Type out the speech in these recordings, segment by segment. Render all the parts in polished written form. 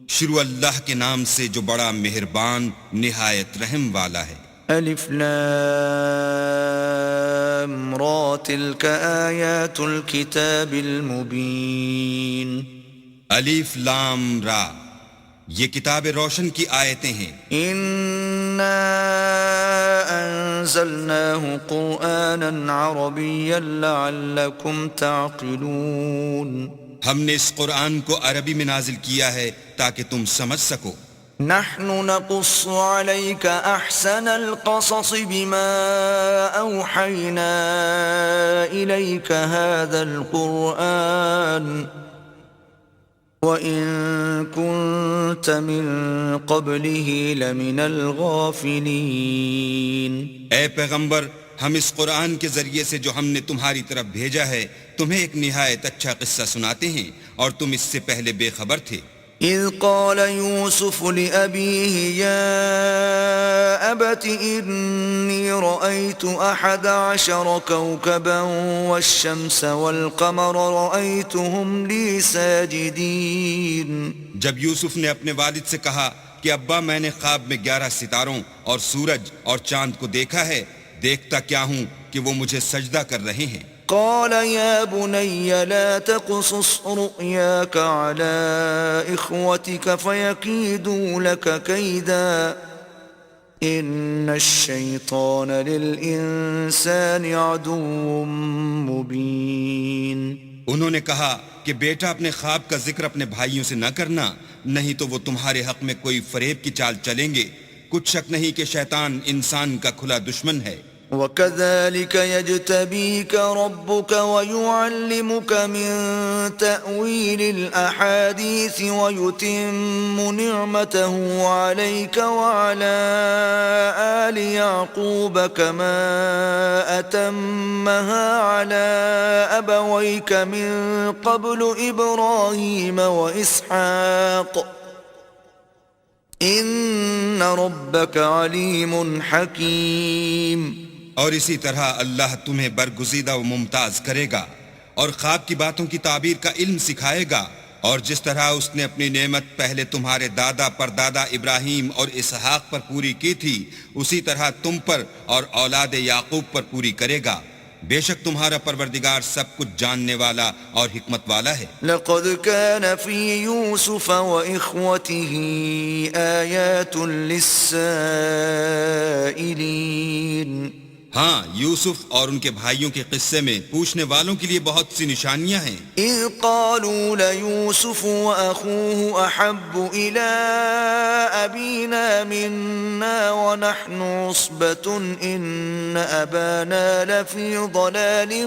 شروع اللہ کے نام سے جو بڑا مہربان نہایت رحم والا ہے۔ الف لام را تلك آیات الكتاب المبین۔ الف لام را، یہ کتاب روشن کی آیتیں ہیں۔ انا انزلناه قرآنا عربیا لعلکم تعقلون۔ ہم نے اس قرآن کو عربی میں نازل کیا ہے تاکہ تم سمجھ سکو۔ نحن نقص عليك احسن القصص بما اوحينا اليك هذا القرآن وان كنت من قبله لمن الغافلين۔ اے پیغمبر، ہم اس قرآن کے ذریعے سے جو ہم نے تمہاری طرف بھیجا ہے تمہیں ایک نہایت اچھا قصہ سناتے ہیں، اور تم اس سے پہلے بے خبر تھے۔ اذ قال يوسف لأبيه يا أبت إني رأيت 11 كوكبا والشمس والقمر رأيتهم لي ساجدين۔ جب یوسف نے اپنے والد سے کہا کہ ابا، میں نے خواب میں 11 ستاروں اور سورج اور چاند کو دیکھا ہے، دیکھتا کیا ہوں کہ وہ مجھے سجدہ کر رہے ہیں۔ قال يا بني لا تقصص رؤياك على إخوتك فيكيدوا لك كيدا إن الشيطان للإنسان عدو مبين۔ انہوں نے کہا کہ بیٹا، اپنے خواب کا ذکر اپنے بھائیوں سے نہ کرنا، نہیں تو وہ تمہارے حق میں کوئی فریب کی چال چلیں گے۔ کچھ شک نہیں کہ شیطان انسان کا کھلا دشمن ہے۔ وَكَذَلِكَ يَجْتَبِيكَ رَبُّكَ وَيُعَلِّمُكَ مِن تَأْوِيلِ الْأَحَادِيثِ وَيُتِمُّ نِعْمَتَهُ عَلَيْكَ وَعَلَى آلِ يَعْقُوبَ كَمَا أَتَمَّهَا عَلَى أَبَوَيْكَ مِن قَبْلُ إِبْرَاهِيمَ وَإِسْحَاقَ ان ربک علیم حکیم۔ اور اسی طرح اللہ تمہیں برگزیدہ و ممتاز کرے گا اور خواب کی باتوں کی تعبیر کا علم سکھائے گا، اور جس طرح اس نے اپنی نعمت پہلے تمہارے دادا پردادا ابراہیم اور اسحاق پر پوری کی تھی، اسی طرح تم پر اور اولاد یعقوب پر پوری کرے گا۔ بے شک تمہارا پروردگار سب کچھ جاننے والا اور حکمت والا ہے۔ لقد كان في يوسف وإخوته آيات للسائلين۔ ہاں، یوسف اور ان کے بھائیوں کے قصے میں پوچھنے والوں کے لیے بہت سی نشانیاں ہیں۔ اذ قالوا ليوسف واخوه احب الى ابينا منا ونحن عصبة ان ابانا لفي ضلال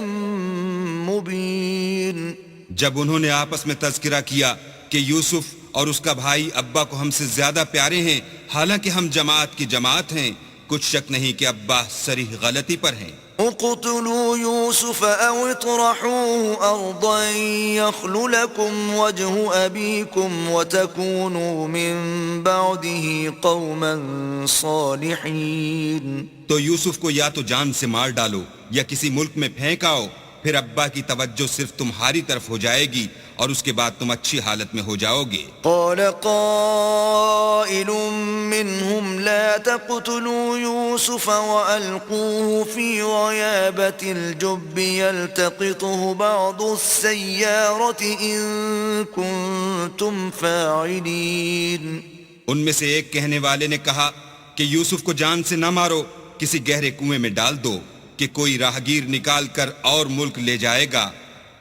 مبين۔ جب انہوں نے آپس میں تذکرہ کیا کہ یوسف اور اس کا بھائی ابا کو ہم سے زیادہ پیارے ہیں، حالانکہ ہم جماعت کی جماعت ہیں، کچھ شک نہیں کہ ابا صریح غلطی پر ہیں۔ اقتلوا يوسف او اطرحوه ارضا يخل لكم وجه ابيكم وتكونوا من بعده قوما صالحين۔ تو یوسف کو یا تو جان سے مار ڈالو یا کسی ملک میں پھینک آؤ، پھر ابا کی توجہ صرف تمہاری طرف ہو جائے گی اور اس کے بعد تم اچھی حالت میں ہو جاؤ گے۔ قال قائل منهم لا تقتلوا يوسف وألقوه في غيابة الجب يلتقطه بعض السيارة إن كنتم فاعلين۔ ان میں سے ایک کہنے والے نے کہا کہ یوسف کو جان سے نہ مارو، کسی گہرے کنویں میں ڈال دو کہ کوئی راہگیر نکال کر اور ملک لے جائے گا،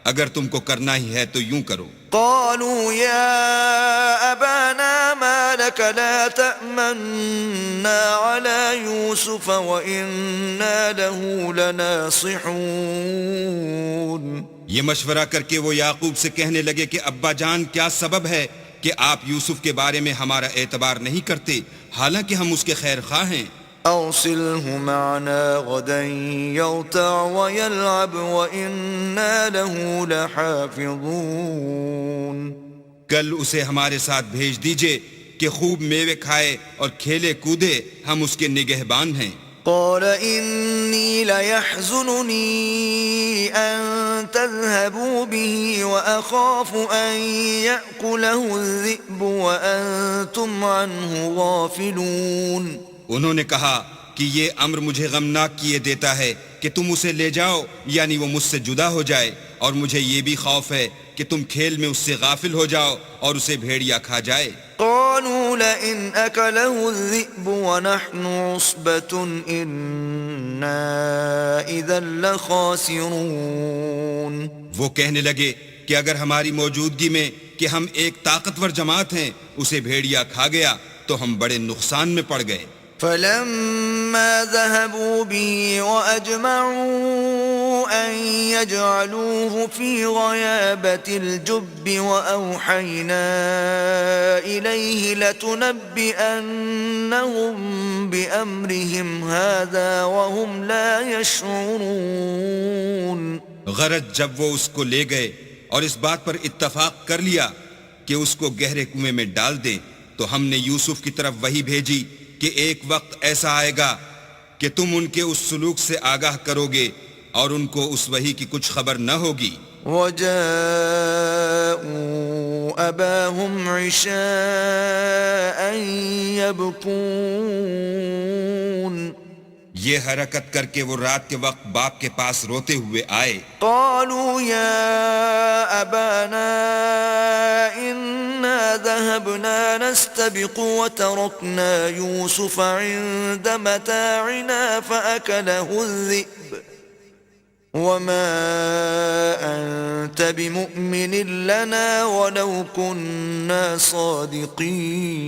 اگر تم کو کرنا ہی ہے تو یوں کرو۔ قالوا يا أبانا ما لك لا تأمنا على يوسف وإنا له لناصحون۔ یہ مشورہ کر کے وہ یعقوب سے کہنے لگے کہ ابا جان، کیا سبب ہے کہ آپ یوسف کے بارے میں ہمارا اعتبار نہیں کرتے، حالانکہ ہم اس کے خیر خواہ ہیں۔ أرسله معنا غدا يرتع ويلعب وإنا له لحافظون۔ کل اسے ہمارے ساتھ بھیج دیجئے کہ خوب میوے کھائے اور کھیلے کودے، ہم اس کے نگہبان ہیں۔ قال إني ليحزنني أن تذهبوا به وأخاف أن يأكله الذئب وأنتم عنه غافلون. انہوں نے کہا کہ یہ امر مجھے غمناک کیے دیتا ہے کہ تم اسے لے جاؤ یعنی وہ مجھ سے جدا ہو جائے، اور مجھے یہ بھی خوف ہے کہ تم کھیل میں اس سے غافل ہو جاؤ اور اسے بھیڑیا کھا جائے. قالوا لئن أكله الذئب ونحن عصبة إنا إذا لخاسرون. وہ کہنے لگے کہ اگر ہماری موجودگی میں کہ ہم ایک طاقتور جماعت ہیں اسے بھیڑیا کھا گیا تو ہم بڑے نقصان میں پڑ گئے. فلما ذهبوا به وأجمعوا أن يجعلوه في غيابة الجب وأوحينا إليه لتنبئنهم بأمرهم هذا وهم لا يشعرون. غرض جب وہ اس کو لے گئے اور اس بات پر اتفاق کر لیا کہ اس کو گہرے کنویں میں ڈال دیں تو ہم نے یوسف کی طرف وحی بھیجی کہ ایک وقت ایسا آئے گا کہ تم ان کے اس سلوک سے آگاہ کرو گے اور ان کو اس وحی کی کچھ خبر نہ ہوگی. وَجَاءُوا أَبَاهُمْ عِشَاءً يَبْكُونَ. یہ حرکت کر کے وہ رات کے وقت باپ کے پاس روتے ہوئے آئے. قالوا يا أبانا إنا ذهبنا نستبق وتركنا يوسف عند متاعنا فأكله الذئب وما أنت بمؤمن لنا ولو كنا صادقين.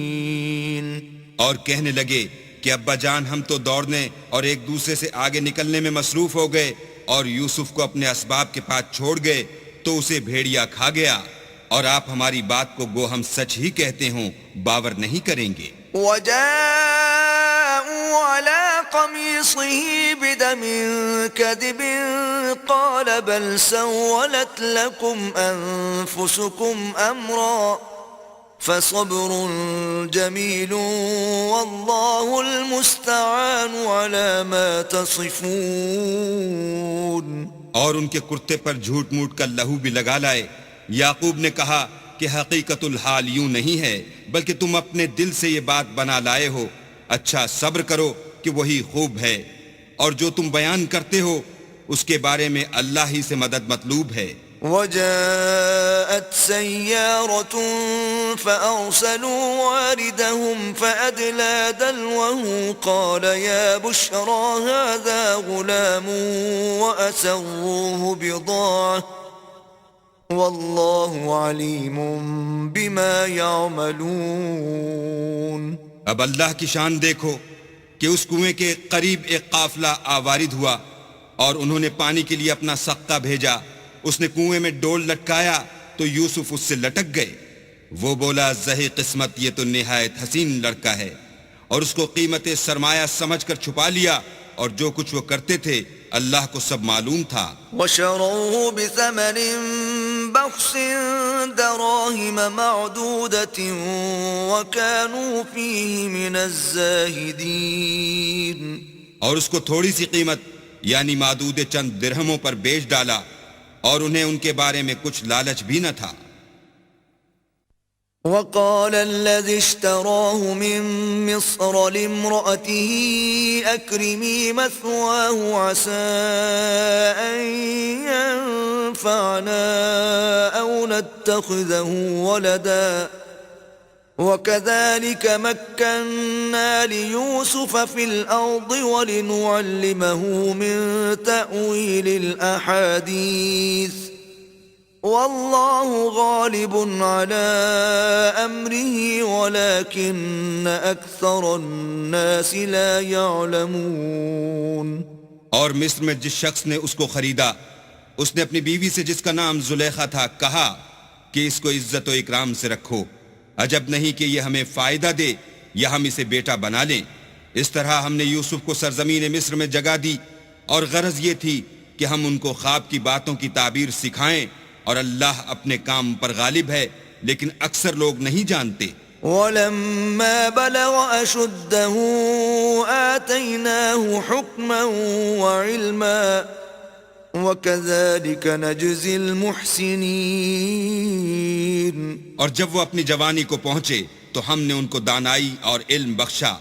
اور کہنے لگے کہ ابا جان ہم تو دوڑنے اور ایک دوسرے سے آگے نکلنے میں مصروف ہو گئے اور یوسف کو اپنے اسباب کے پاس چھوڑ گئے تو اسے بھیڑیا کھا گیا، اور آپ ہماری بات کو گو ہم سچ ہی کہتے ہوں باور نہیں کریں گے. وجاءوا على قميصه بدم كذب قال بل سولت لكم أنفسكم أمرا فصبر جميل والله المستعان على ما تصفون. اور ان کے کرتے پر جھوٹ موٹ کا لہو بھی لگا لائے. یعقوب نے کہا کہ حقیقت الحال یوں نہیں ہے بلکہ تم اپنے دل سے یہ بات بنا لائے ہو. اچھا صبر کرو کہ وہی خوب ہے، اور جو تم بیان کرتے ہو اس کے بارے میں اللہ ہی سے مدد مطلوب ہے. وجاءت سيارة فأرسلوا واردهم فأدلى دلوه قال يا بشرى هذا غلام وأسروه بضاعة والله عليم بما يعملون. اب اللہ کی شان دیکھو کہ اس کنویں کے قریب ایک قافلہ آوارد ہوا اور انہوں نے پانی کے لیے اپنا سقہ بھیجا. اس نے کنویں میں ڈول لٹکایا تو یوسف اس سے لٹک گئے. وہ بولا زہی قسمت یہ تو نہایت حسین لڑکا ہے، اور اس کو قیمت سرمایہ سمجھ کر چھپا لیا، اور جو کچھ وہ کرتے تھے اللہ کو سب معلوم تھا. وشروه بثمن بخس دراهم معدودة وكانوا فيه من الزاهدين. اور اس کو تھوڑی سی قیمت یعنی معدود چند درہموں پر بیچ ڈالا، اور انہیں ان کے بارے میں کچھ لالچ بھی نہ تھا. وقال الذي اشتراه من مصر لامرأته أكرمي مثواه عسى أن ينفعنا أو نتخذه ولدا وكذلك مكنا ليوسف في الأرض ولنعلمه من تأويل الأحاديث والله غالب على أمره ولكن أكثر الناس لا يعلمون. اور مصر میں جس شخص نے اس کو خریدا اس نے اپنی بیوی سے جس کا نام زلیخا تھا کہا کہ اس کو عزت و اکرام سے رکھو، عجب نہیں کہ یہ ہمیں فائدہ دے یا ہم اسے بیٹا بنا لیں. اس طرح ہم نے یوسف کو سرزمین مصر میں جگہ دی، اور غرض یہ تھی کہ ہم ان کو خواب کی باتوں کی تعبیر سکھائیں، اور اللہ اپنے کام پر غالب ہے لیکن اکثر لوگ نہیں جانتے. ولما بلغ أشده آتيناه حكما وعلما وكذلك نجزي المحسنين. اور جب وہ اپنی جوانی کو پہنچے تو ہم نے ان کو دانائی اور علم بخشا،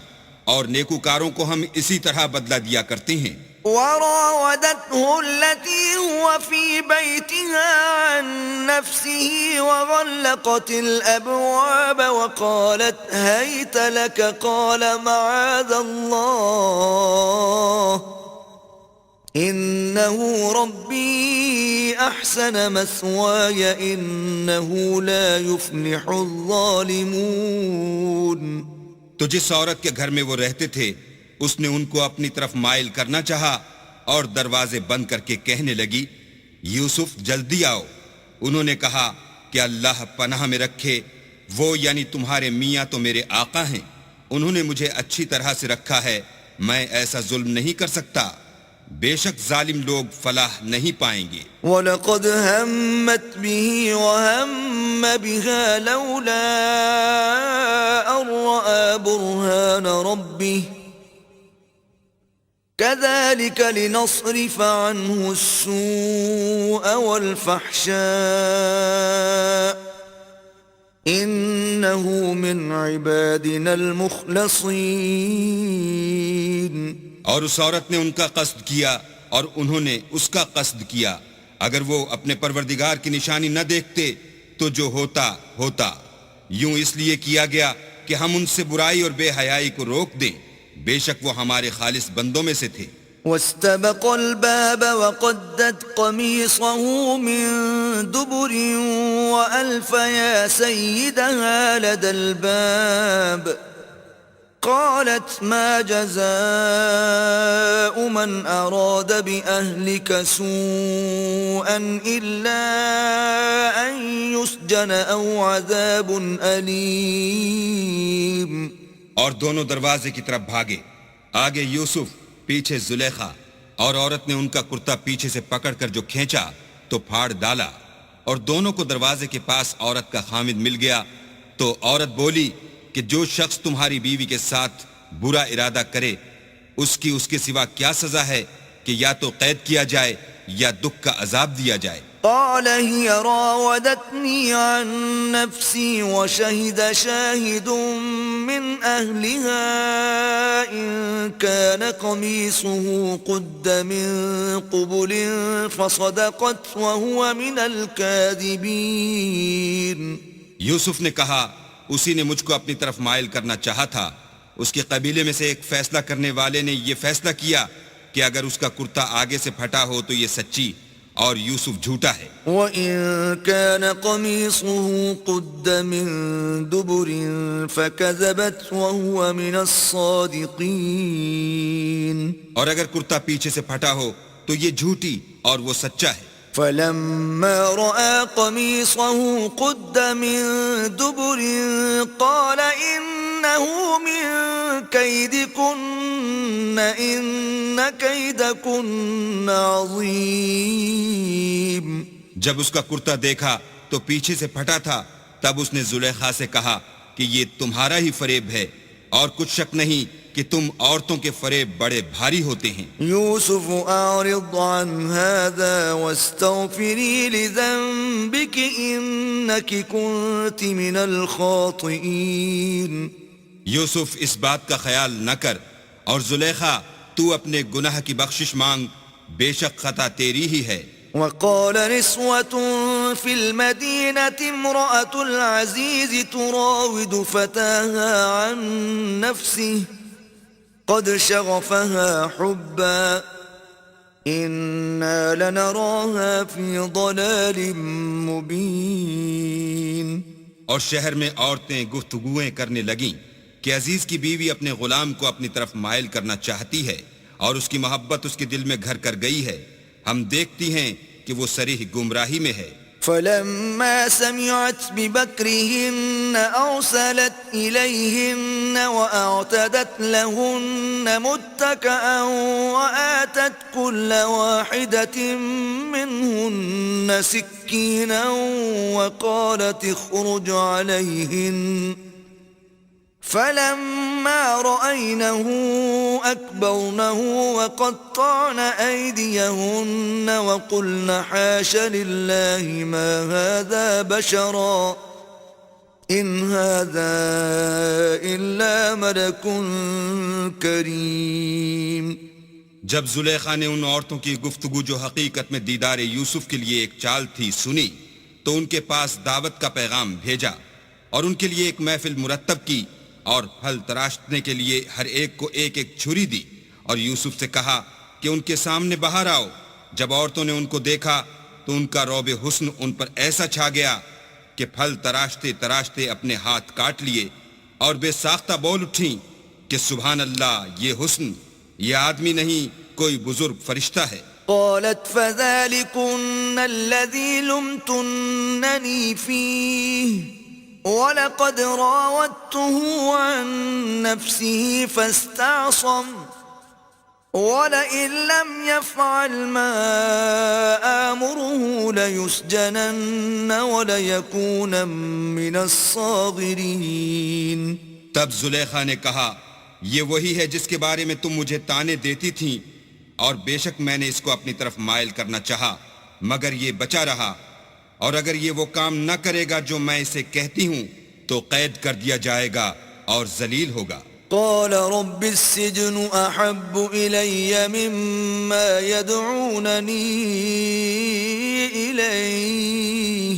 اور نیکوکاروں کو ہم اسی طرح بدلہ دیا کرتے ہیں. وراودته التي هو في بيتها عن نفسه وغلقت الأبواب وقالت هيت لك قال معاذ الله إنه ربي أحسن مثواي إنه لا يفلح الظالمون. تو جس عورت کے گھر میں وہ رہتے تھے اس نے ان کو اپنی طرف مائل کرنا چاہا اور دروازے بند کر کے کہنے لگی یوسف جلدی آؤ. انہوں نے کہا کہ اللہ پناہ میں رکھے، وہ یعنی تمہارے میاں تو میرے آقا ہیں، انہوں نے مجھے اچھی طرح سے رکھا ہے، میں ایسا ظلم نہیں کر سکتا. بے شک ظالم لوگ فلاح نہیں پائیں گے. وَلَقَدْ هَمَّتْ بِهِ وَهَمَّ بِهَا لَوْلَا أَن رَّأَىٰ بُرْهَانَ رَبِّهِ كَذَلِكَ لِنَصْرِفَ عَنْهُ السُّوءَ وَالْفَحْشَاءَ إِنَّهُ مِنْ عِبَادِنَا الْمُخْلَصِينَ. اور اس عورت نے ان کا قصد کیا اور انہوں نے اس کا قصد کیا. اگر وہ اپنے پروردگار کی نشانی نہ دیکھتے تو جو ہوتا ہوتا. یوں اس لیے کیا گیا کہ ہم ان سے برائی اور بے حیائی کو روک دیں، بے شک وہ ہمارے خالص بندوں میں سے تھے. واستبق الباب وقدت قميصه من دبر وألف يا سيدها لدى الباب قالت ما جزاء من أراد بأهلك سوءا إلا أن يسجن أو عذاب أليم. اور دونوں دروازے کی طرف بھاگے، آگے یوسف، پیچھے زلیخا، اور عورت نے ان کا کرتا پیچھے سے پکڑ کر جو کھینچا تو پھاڑ ڈالا، اور دونوں کو دروازے کے پاس عورت کا خامد مل گیا. تو عورت بولی کہ جو شخص تمہاری بیوی کے ساتھ برا ارادہ کرے اس کے سوا کیا سزا ہے کہ یا تو قید کیا جائے یا دکھ کا عذاب دیا جائے. قال هي راودتني عن نفسي وشهد شاهد من أهلها إن كان قميصه قد من قبل فصدقت وهو من الكاذبين. یوسف نے کہا اسی نے مجھ کو اپنی طرف مائل کرنا چاہا تھا. اس کے قبیلے میں سے ایک فیصلہ کرنے والے نے یہ فیصلہ کیا کہ اگر اس کا کرتا آگے سے پھٹا ہو تو یہ سچی اور یوسف جھوٹا ہے. وَإِن كَانَ قَمِيصُهُ قُدَّ مِن دُبُرٍ فَكَذَبَتْ وَهُوَ مِنَ الصَّادِقِينَ. اور اگر کرتا پیچھے سے پھٹا ہو تو یہ جھوٹی اور وہ سچا ہے. فَلَمَّا رَأَىٰ قَمِيصَهُ قُدَّ مِن دُبُرٍ قَالَ إِنَّهُ مِن كَيْدِكُنَّ إِنَّ كَيْدَكُنَّ عَظِيمٌ. جب اس کا کرتا دیکھا تو پیچھے سے پھٹا تھا، تب اس نے زلیخا سے کہا کہ یہ تمہارا ہی فریب ہے، اور کچھ شک نہیں کہ تم عورتوں کے فریب بڑے بھاری ہوتے ہیں. یوسف اعرض عن هذا واستغفری لذنبك انك كنت من الخاطئین. یوسف اس بات کا خیال نہ کر، اور زلیخا تو اپنے گناہ کی بخشش مانگ، بے شک خطا تیری ہی ہے. وقال نسوة في المدينة امرأة العزيز تراود فتاها عن نفسه قد شغفها حبا إنا لنراها في ضلال مبين. اور شہر میں عورتیں گفتگویں کرنے لگیں کہ عزیز کی بیوی اپنے غلام کو اپنی طرف مائل کرنا چاہتی ہے اور اس کی محبت اس کے دل میں گھر کر گئی ہے، ہم دیکھتی ہیں کہ وہ صریح گمراہی میں ہے. فلما سمعت بمكرهن أرسلت إليهن وأعتدت لهن متكئا وآتت كل واحدة منهن سكينا وقالت اخرج عليهن فلما رأينه أكبرنه وقطعن أيديهن وقلن حاش لله ما هذا بشرا إن هذا إلا ملك كريم. جب زلیخا نے ان عورتوں کی گفتگو جو حقیقت میں دیدار یوسف کے لیے ایک چال تھی سنی تو ان کے پاس دعوت کا پیغام بھیجا اور ان کے لیے ایک محفل مرتب کی اور پھل تراشنے کے لیے ہر ایک کو ایک ایک چھری دی اور یوسف سے کہا کہ ان کے سامنے باہر آؤ. جب عورتوں نے ان کو دیکھا تو ان کا رعب حسن ان پر ایسا چھا گیا کہ پھل تراشتے تراشتے اپنے ہاتھ کاٹ لیے اور بے ساختہ بول اٹھیں کہ سبحان اللہ، یہ حسن، یہ آدمی نہیں کوئی بزرگ فرشتہ ہے. قالت فذلكن الذي لمتنني فيه وَلَقَدْ رَاوَدتُّهُ عَن نَّفْسِهِ فَاسْتَعْصَمَ وَلَئِن لَّمْ يَفْعَلْ مَا آمُرُهُ لَيُسْجَنَنَّ وَلَيَكُونًا مِّنَ الصَّاغِرِينَ. تب زلیخا نے کہا یہ وہی ہے جس کے بارے میں تم مجھے تانے دیتی تھیں، اور بے شک میں نے اس کو اپنی طرف مائل کرنا چاہا مگر یہ بچا رہا، اور اگر یہ وہ کام نہ کرے گا جو میں اسے کہتی ہوں تو قید کر دیا جائے گا اور ذلیل ہوگا. قال رب السجن احب الی مما يدعوننی الیہ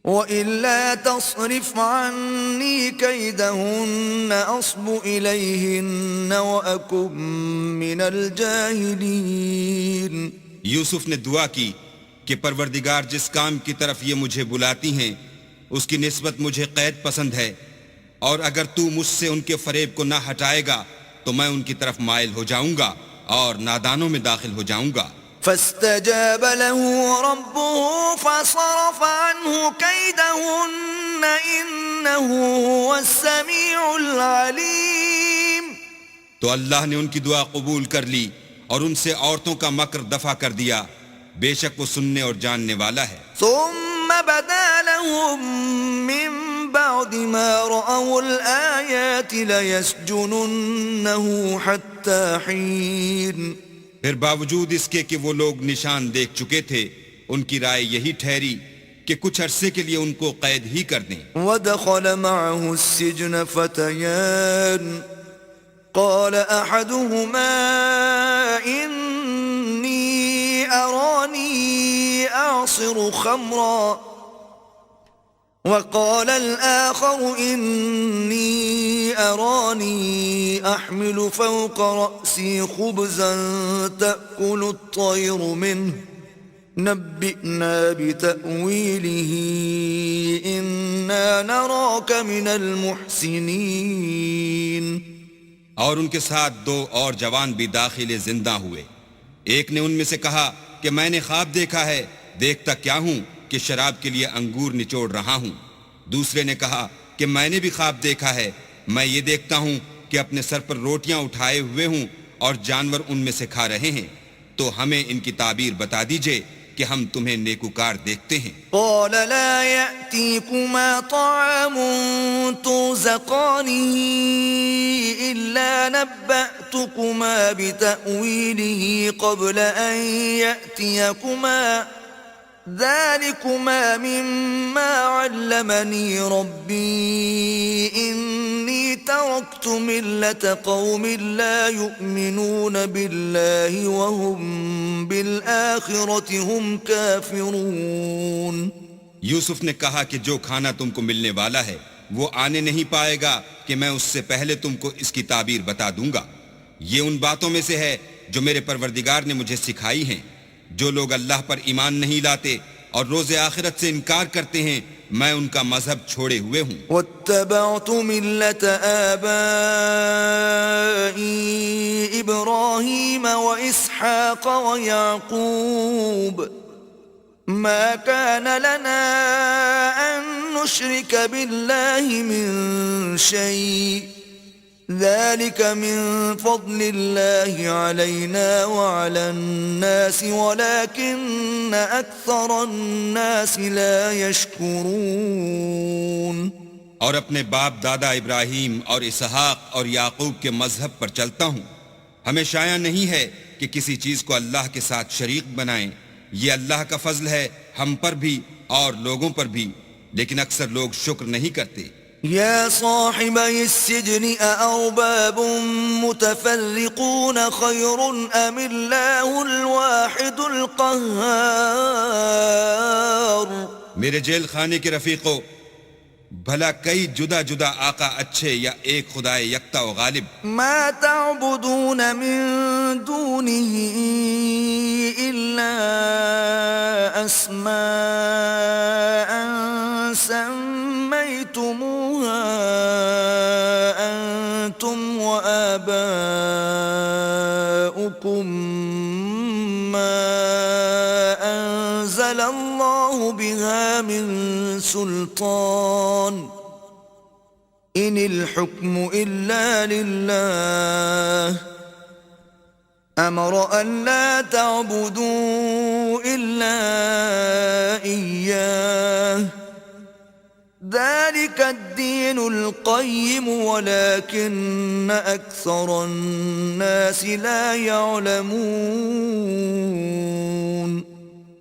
وَإِلَّا تَصْرِفْ عَنِّي كَيْدَهُنَّ أَصْبُ إِلَيْهِنَّ وَأَكُن مِّنَ الْجَاهِلِينَ. یوسف نے دعا کی کہ پروردگار جس کام کی طرف یہ مجھے بلاتی ہیں اس کی نسبت مجھے قید پسند ہے، اور اگر تو مجھ سے ان کے فریب کو نہ ہٹائے گا تو میں ان کی طرف مائل ہو جاؤں گا اور نادانوں میں داخل ہو جاؤں گا. فاستجاب له ربه فصرف عنه كيدهن إنه هو السميع العليم. تو اللہ نے ان کی دعا قبول کر لی اور ان سے عورتوں کا مکر دفع کر دیا، بے شک وہ سننے اور جاننے والا ہے. ثم بدا لهم من بعد ما رأوا الآيات ليسجننه حتى حين. پھر باوجود اس کے کہ وہ لوگ نشان دیکھ چکے تھے ان کی رائے یہی ٹھہری کہ کچھ عرصے کے لیے ان کو قید ہی کر دیں. ودخل معه السجن فتيان قال أحدهما إني أراني أعصر خمرا وقال الآخر إني أراني أحمل فوق رأسي خبزا تأكل الطير منه نبئنا بتأويله إنا نراك من المحسنين. اور ان کے ساتھ دو اور جوان بھی داخل زندہ ہوئے. ایک نے ان میں سے کہا کہ میں نے خواب دیکھا ہے، دیکھتا کیا ہوں کہ شراب کے لیے انگور نچوڑ رہا ہوں. دوسرے نے کہا کہ میں نے بھی خواب دیکھا ہے، میں یہ دیکھتا ہوں کہ اپنے سر پر روٹیاں اٹھائے ہوئے ہوں اور جانور ان میں سے کھا رہے ہیں، تو ہمیں ان کی تعبیر بتا دیجئے کہ ہم تمہیں نیکوکار دیکھتے ہیں. قال لا يأتيكما طعام ترزقانه إلا نبأتكما بتأويله قبل أن يأتيكما ذلكما مما علمني ربي إني تركت ملة قوم لا يؤمنون بالله وهم بالآخرة هم كافرون. یوسف نے کہا کہ جو کھانا تم کو ملنے والا ہے وہ آنے نہیں پائے گا کہ میں اس سے پہلے تم کو اس کی تعبیر بتا دوں گا. یہ ان باتوں میں سے ہے جو میرے پروردگار نے مجھے سکھائی ہیں. جو لوگ اللہ پر ایمان نہیں لاتے اور روز آخرت سے انکار کرتے ہیں میں ان کا مذہب چھوڑے ہوئے ہوں. واتبعت ملة آبائي إبراهيم وإسحاق ويعقوب ما كان لنا أن نشرك بالله من شيء ذلك من فضل الله علينا وعلى الناس ولكن أكثر الناس لا يشكرون. اور اپنے باپ دادا ابراہیم اور اسحاق اور یعقوب کے مذہب پر چلتا ہوں۔ ہمیں شایع نہیں ہے کہ کسی چیز کو اللہ کے ساتھ شریک بنائیں، یہ اللہ کا فضل ہے ہم پر بھی اور لوگوں پر بھی، لیکن اکثر لوگ شکر نہیں کرتے۔ يا صاحبي السجن أأرباب متفرقون خير أم الله الواحد القهار؟ میرے جیل خانے کے رفیقو، بھلا کئی جدا جدا آقا اچھے یا ایک خدا یکتا و غالب؟ ما تعبدون من دونه إلا أسماء سميتموها أنتم وآباؤكم ما أنزل الله بها من سلطان إن الحكم إلا لله أمر أن لا تعبدوا إلا إياه ذلك الدين القيم ولكن أكثر الناس لا يعلمون۔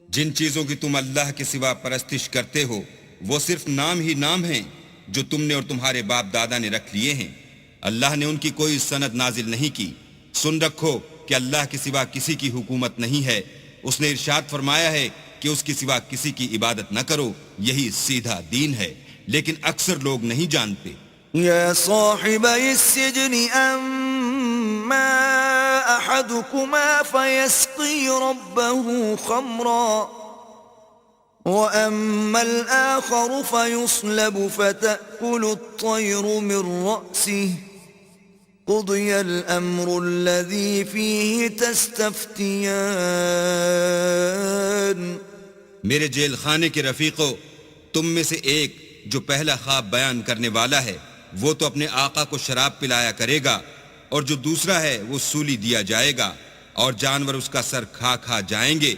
جن چیزوں کی تم اللہ کے سوا پرستش کرتے ہو وہ صرف نام ہی نام ہیں جو تم نے اور تمہارے باپ دادا نے رکھ لیے ہیں، اللہ نے ان کی کوئی سند نازل نہیں کی۔ سن رکھو کہ اللہ کے سوا کسی کی حکومت نہیں ہے، اس نے ارشاد فرمایا ہے کہ اس کے سوا کسی کی عبادت نہ کرو، یہی سیدھا دین ہے، لیکن اکثر لوگ نہیں جانتے۔ يا صاحبي السجن أما أحدكما فيسقي ربه خمرا وأما الآخر فيصلب فتأكل الطير من رأسه قضي الأمر الذي فيه تستفتيان۔ میرے جیل خانے کے رفیقو، تم میں سے ایک جو پہلا خواب بیان کرنے والا ہے وہ تو اپنے آقا کو شراب پلایا کرے گا، اور جو دوسرا ہے وہ سولی دیا جائے گا، اور جانور اس کا سر کھا کھا جائیں گے۔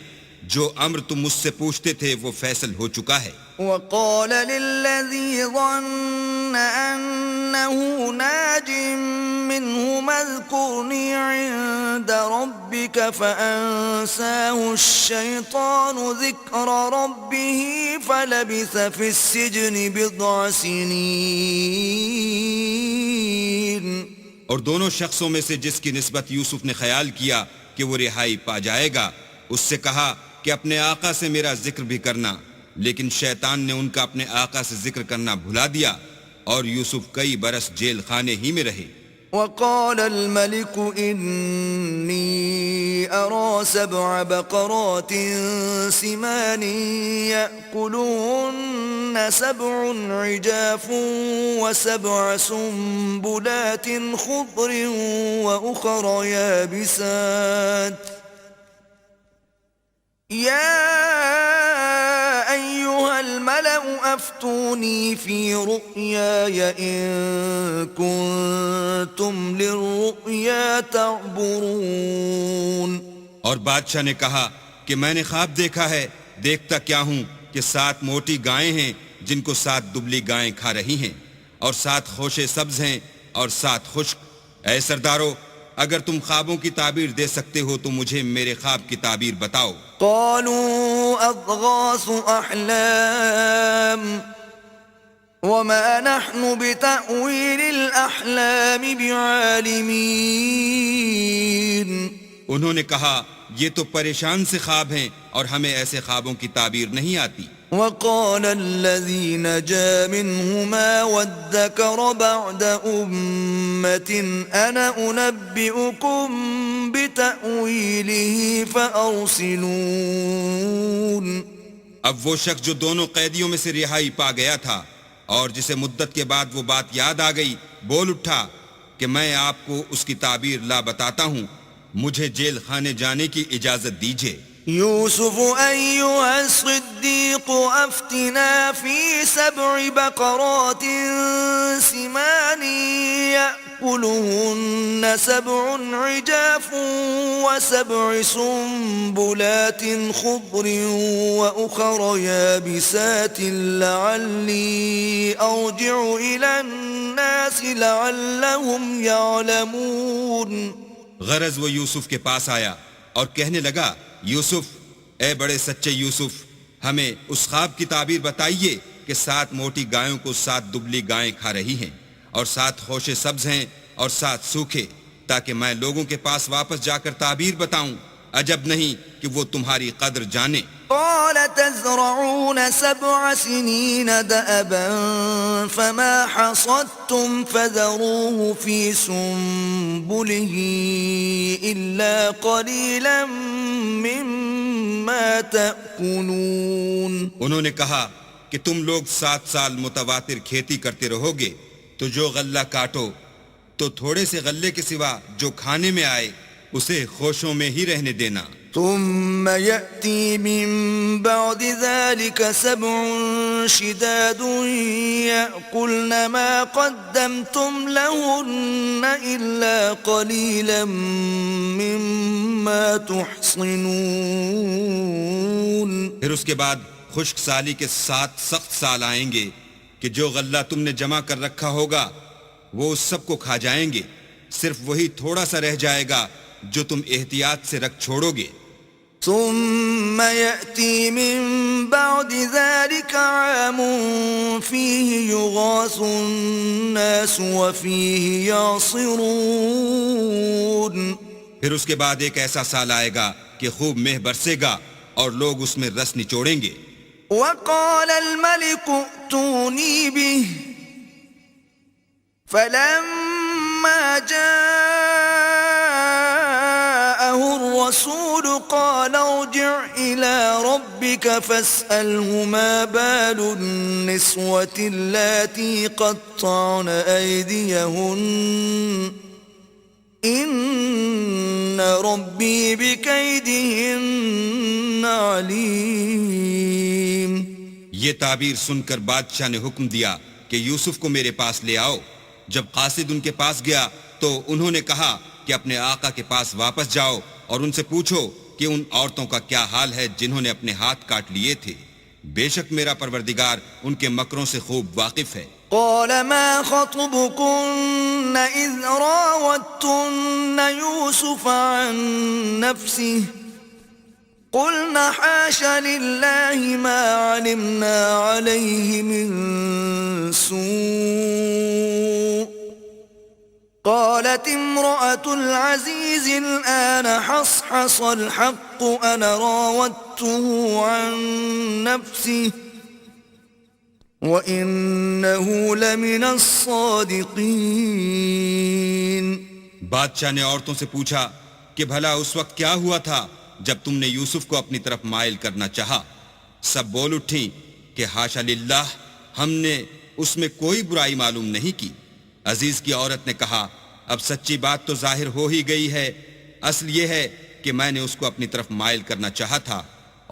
جو امر تم مجھ سے پوچھتے تھے وہ فیصل ہو چکا ہے۔ وقال للذي ظن أنه ناج منهما اذكرني عند ربك فأنساه الشيطان ذكر ربه فلبث في السجن بضع سنين۔ اور دونوں شخصوں میں سے جس کی نسبت یوسف نے خیال کیا کہ وہ رہائی پا جائے گا، اس سے کہا کہ اپنے آقا سے میرا ذکر بھی کرنا، لیکن شیطان نے ان کا اپنے آقا سے ذکر کرنا بھلا دیا، اور یوسف کئی برس جیل خانے ہی میں رہے۔ وقال الملك إني أرى 7 بقرات سمان يأكلهن 7 عجاف و7 سنبلات خضر وأخر يابسات يا أيها الملأ أفتوني في رؤياي إن كنتم للرؤيا تعبرون۔ اور بادشاہ نے کہا کہ میں نے خواب دیکھا ہے، دیکھتا کیا ہوں کہ 7 موٹی گائیں ہیں جن کو 7 دبلی گائیں کھا رہی ہیں، اور 7 خوشے سبز ہیں اور 7 خشک۔ اے سردارو، اگر تم خوابوں کی تعبیر دے سکتے ہو تو مجھے میرے خواب کی تعبیر بتاؤ۔ قالوا أضغاث أحلام وما نحن بتأويل الأحلام بعالمين۔ انہوں نے کہا یہ تو پریشان سے خواب ہیں اور ہمیں ایسے خوابوں کی تعبیر نہیں آتی۔ وقال الذي نجا منهما وادكر بعد أمة أنا أنبئكم بتأويله فأرسلون۔ اب وہ شخص جو دونوں قیدیوں میں سے رہائی پا گیا تھا اور جسے مدت کے بعد وہ بات یاد آ گئی، بول اٹھا کہ میں آپ کو اس کی تعبیر لا بتاتا ہوں، مجھے جیل خانے جانے کی اجازت دیجیے۔ يوسف أيها الصديق أفتنا في 7 بقرات سمان يأكلهن سبع عجاف وسبع سنبلات خضر وأخر يابسات لعلي أرجع إلى الناس لعلهم يعلمون. غرض وہ یوسف کے پاس آیا اور کہنے لگا یوسف، اے بڑے سچے یوسف، ہمیں اس خواب کی تعبیر بتائیے کہ 7 موٹی گایوں کو 7 دبلی گائیں کھا رہی ہیں اور 7 خوشے سبز ہیں اور 7 سوکھے، تاکہ میں لوگوں کے پاس واپس جا کر تعبیر بتاؤں. عجب نہیں کہ وہ تمہاری قدر جانے. قال تزرعون 7 سنين دأبا فما حصدتم فذروه في سنبله إلا قليلا مما تأكلون. انہوں نے کہا کہ تم لوگ 7 سال متواتر کھیتی کرتے رہو گے تو جو غلہ کاٹو تو تھوڑے سے غلے کے سوا جو کھانے میں آئے اسے خوشوں میں ہی رہنے دینا. ثم يأتي من بعد ذلك 7 شداد يأكلن ما قدمتم لهن إلا قليلا مما تحصنون. پھر اس کے بعد خشک سالی کے 7 سخت سال آئیں گے کہ جو غلہ تم نے جمع کر رکھا ہوگا وہ اس سب کو کھا جائیں گے، صرف وہی تھوڑا سا رہ جائے گا جو تم احتیاط سے رکھ چھوڑو گے. ثم يأتي من بعد ذلك عام فيه يغاث الناس وفيه يعصرون. پھر اس کے بعد ایک ایسا سال آئے گا کہ خوب مہ برسے گا اور لوگ اس میں رس نچوڑیں گے. وقال الملك ائتوني به فلما جاءه الرسول قال ارجع إلى ربك فاسأله ما بال النسوة اللاتي قطعن أيديهن إن ربي بكيدهن عليم. یہ تعبیر سن کر بادشاہ نے حکم دیا کہ یوسف کو میرے پاس لے آؤ. جب قاصد ان کے پاس گیا تو انہوں نے کہا کہ اپنے آقا کے پاس واپس جاؤ اور ان سے پوچھو کہ ان عورتوں کا کیا حال ہے جنہوں نے اپنے ہاتھ کاٹ لیے تھے. بے شک میرا پروردگار ان کے مکروں سے خوب واقف ہے. قال ما خطبكن إذ راوتن يوسف عن نفسه قلنا حاش لله ما علمنا عليه من سوء قالت امرأة العزيز الآن حصحص الحق أنا راودته عن نفسه وَإِنَّهُ لَمِنَ الصَّادِقِينَ. بادشاہ نے عورتوں سے پوچھا کہ بھلا اس وقت کیا ہوا تھا جب تم نے یوسف کو اپنی طرف مائل کرنا چاہا. سب بول اٹھیں کہ حاشا للہ، ہم نے اس میں کوئی برائی معلوم نہیں کی. عزیز کی عورت نے کہا اب سچی بات تو ظاہر ہو ہی گئی ہے. اصل یہ ہے کہ میں نے اس کو اپنی طرف مائل کرنا چاہا تھا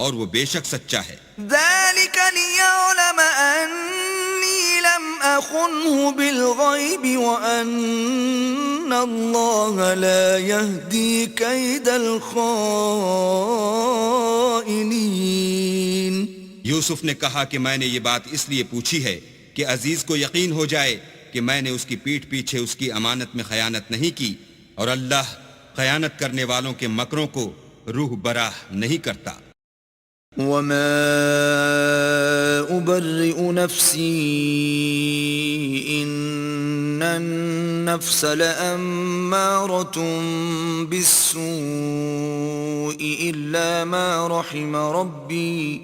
اور وہ بے شک سچا ہے. ذلك ليعلم أني لم أخنه بالغيب وأن الله لا يهدي كيد الخائنين. یوسف نے کہا کہ میں نے یہ بات اس لیے پوچھی ہے کہ عزیز کو یقین ہو جائے کہ میں نے اس کی پیٹھ پیچھے اس کی امانت میں خیانت نہیں کی، اور اللہ خیانت کرنے والوں کے مکروں کو روح براہ نہیں کرتا. وما أبرئ نفسي إن النفس لأمارة بالسوء إلا ما رحم ربي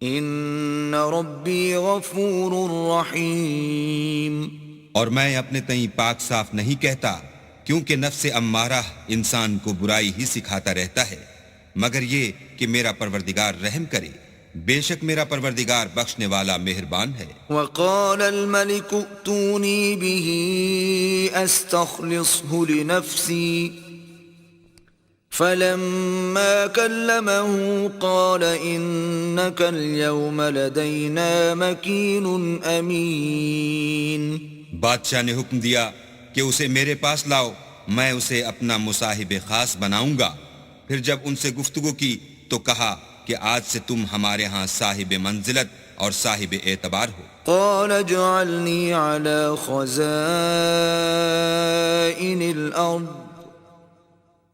إن ربي غفور رحيم. اور میں اپنے تئیں پاک صاف نہیں کہتا، کیونکہ نفس امارہ انسان کو برائی ہی سکھاتا رہتا ہے، مگر یہ کہ میرا پروردگار رحم کرے. بے شک میرا پروردگار بخشنے والا مہربان ہے. وقال الملك ائتوني به استخلصه لنفسي فلما كلمه قال إنك اليوم لدينا مكين أمين. بادشاہ نے حکم دیا کہ اسے میرے پاس لاؤ، میں اسے اپنا مصاحب خاص بناؤں گا۔ پھر جب ان سے گفتگو کی تو کہا کہ آج سے تم ہمارے ہاں صاحب منزلت اور صاحب اعتبار ہو۔ قال اجعلني على خزائن الأرض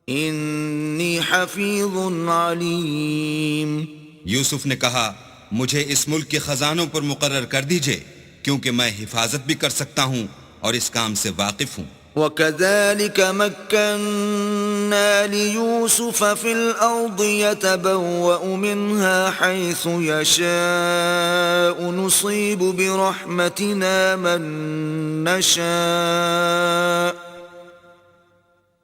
إني حفيظ عليم۔ یوسف نے کہا مجھے اس ملک کے خزانوں پر مقرر کر دیجئے، کیونکہ میں حفاظت بھی کر سکتا ہوں اور اس کام سے واقف ہوں۔ وكذلك مكنا ليوسف في الأرض يتبوأ منها حيث يشاء نصيب برحمتنا من نشاء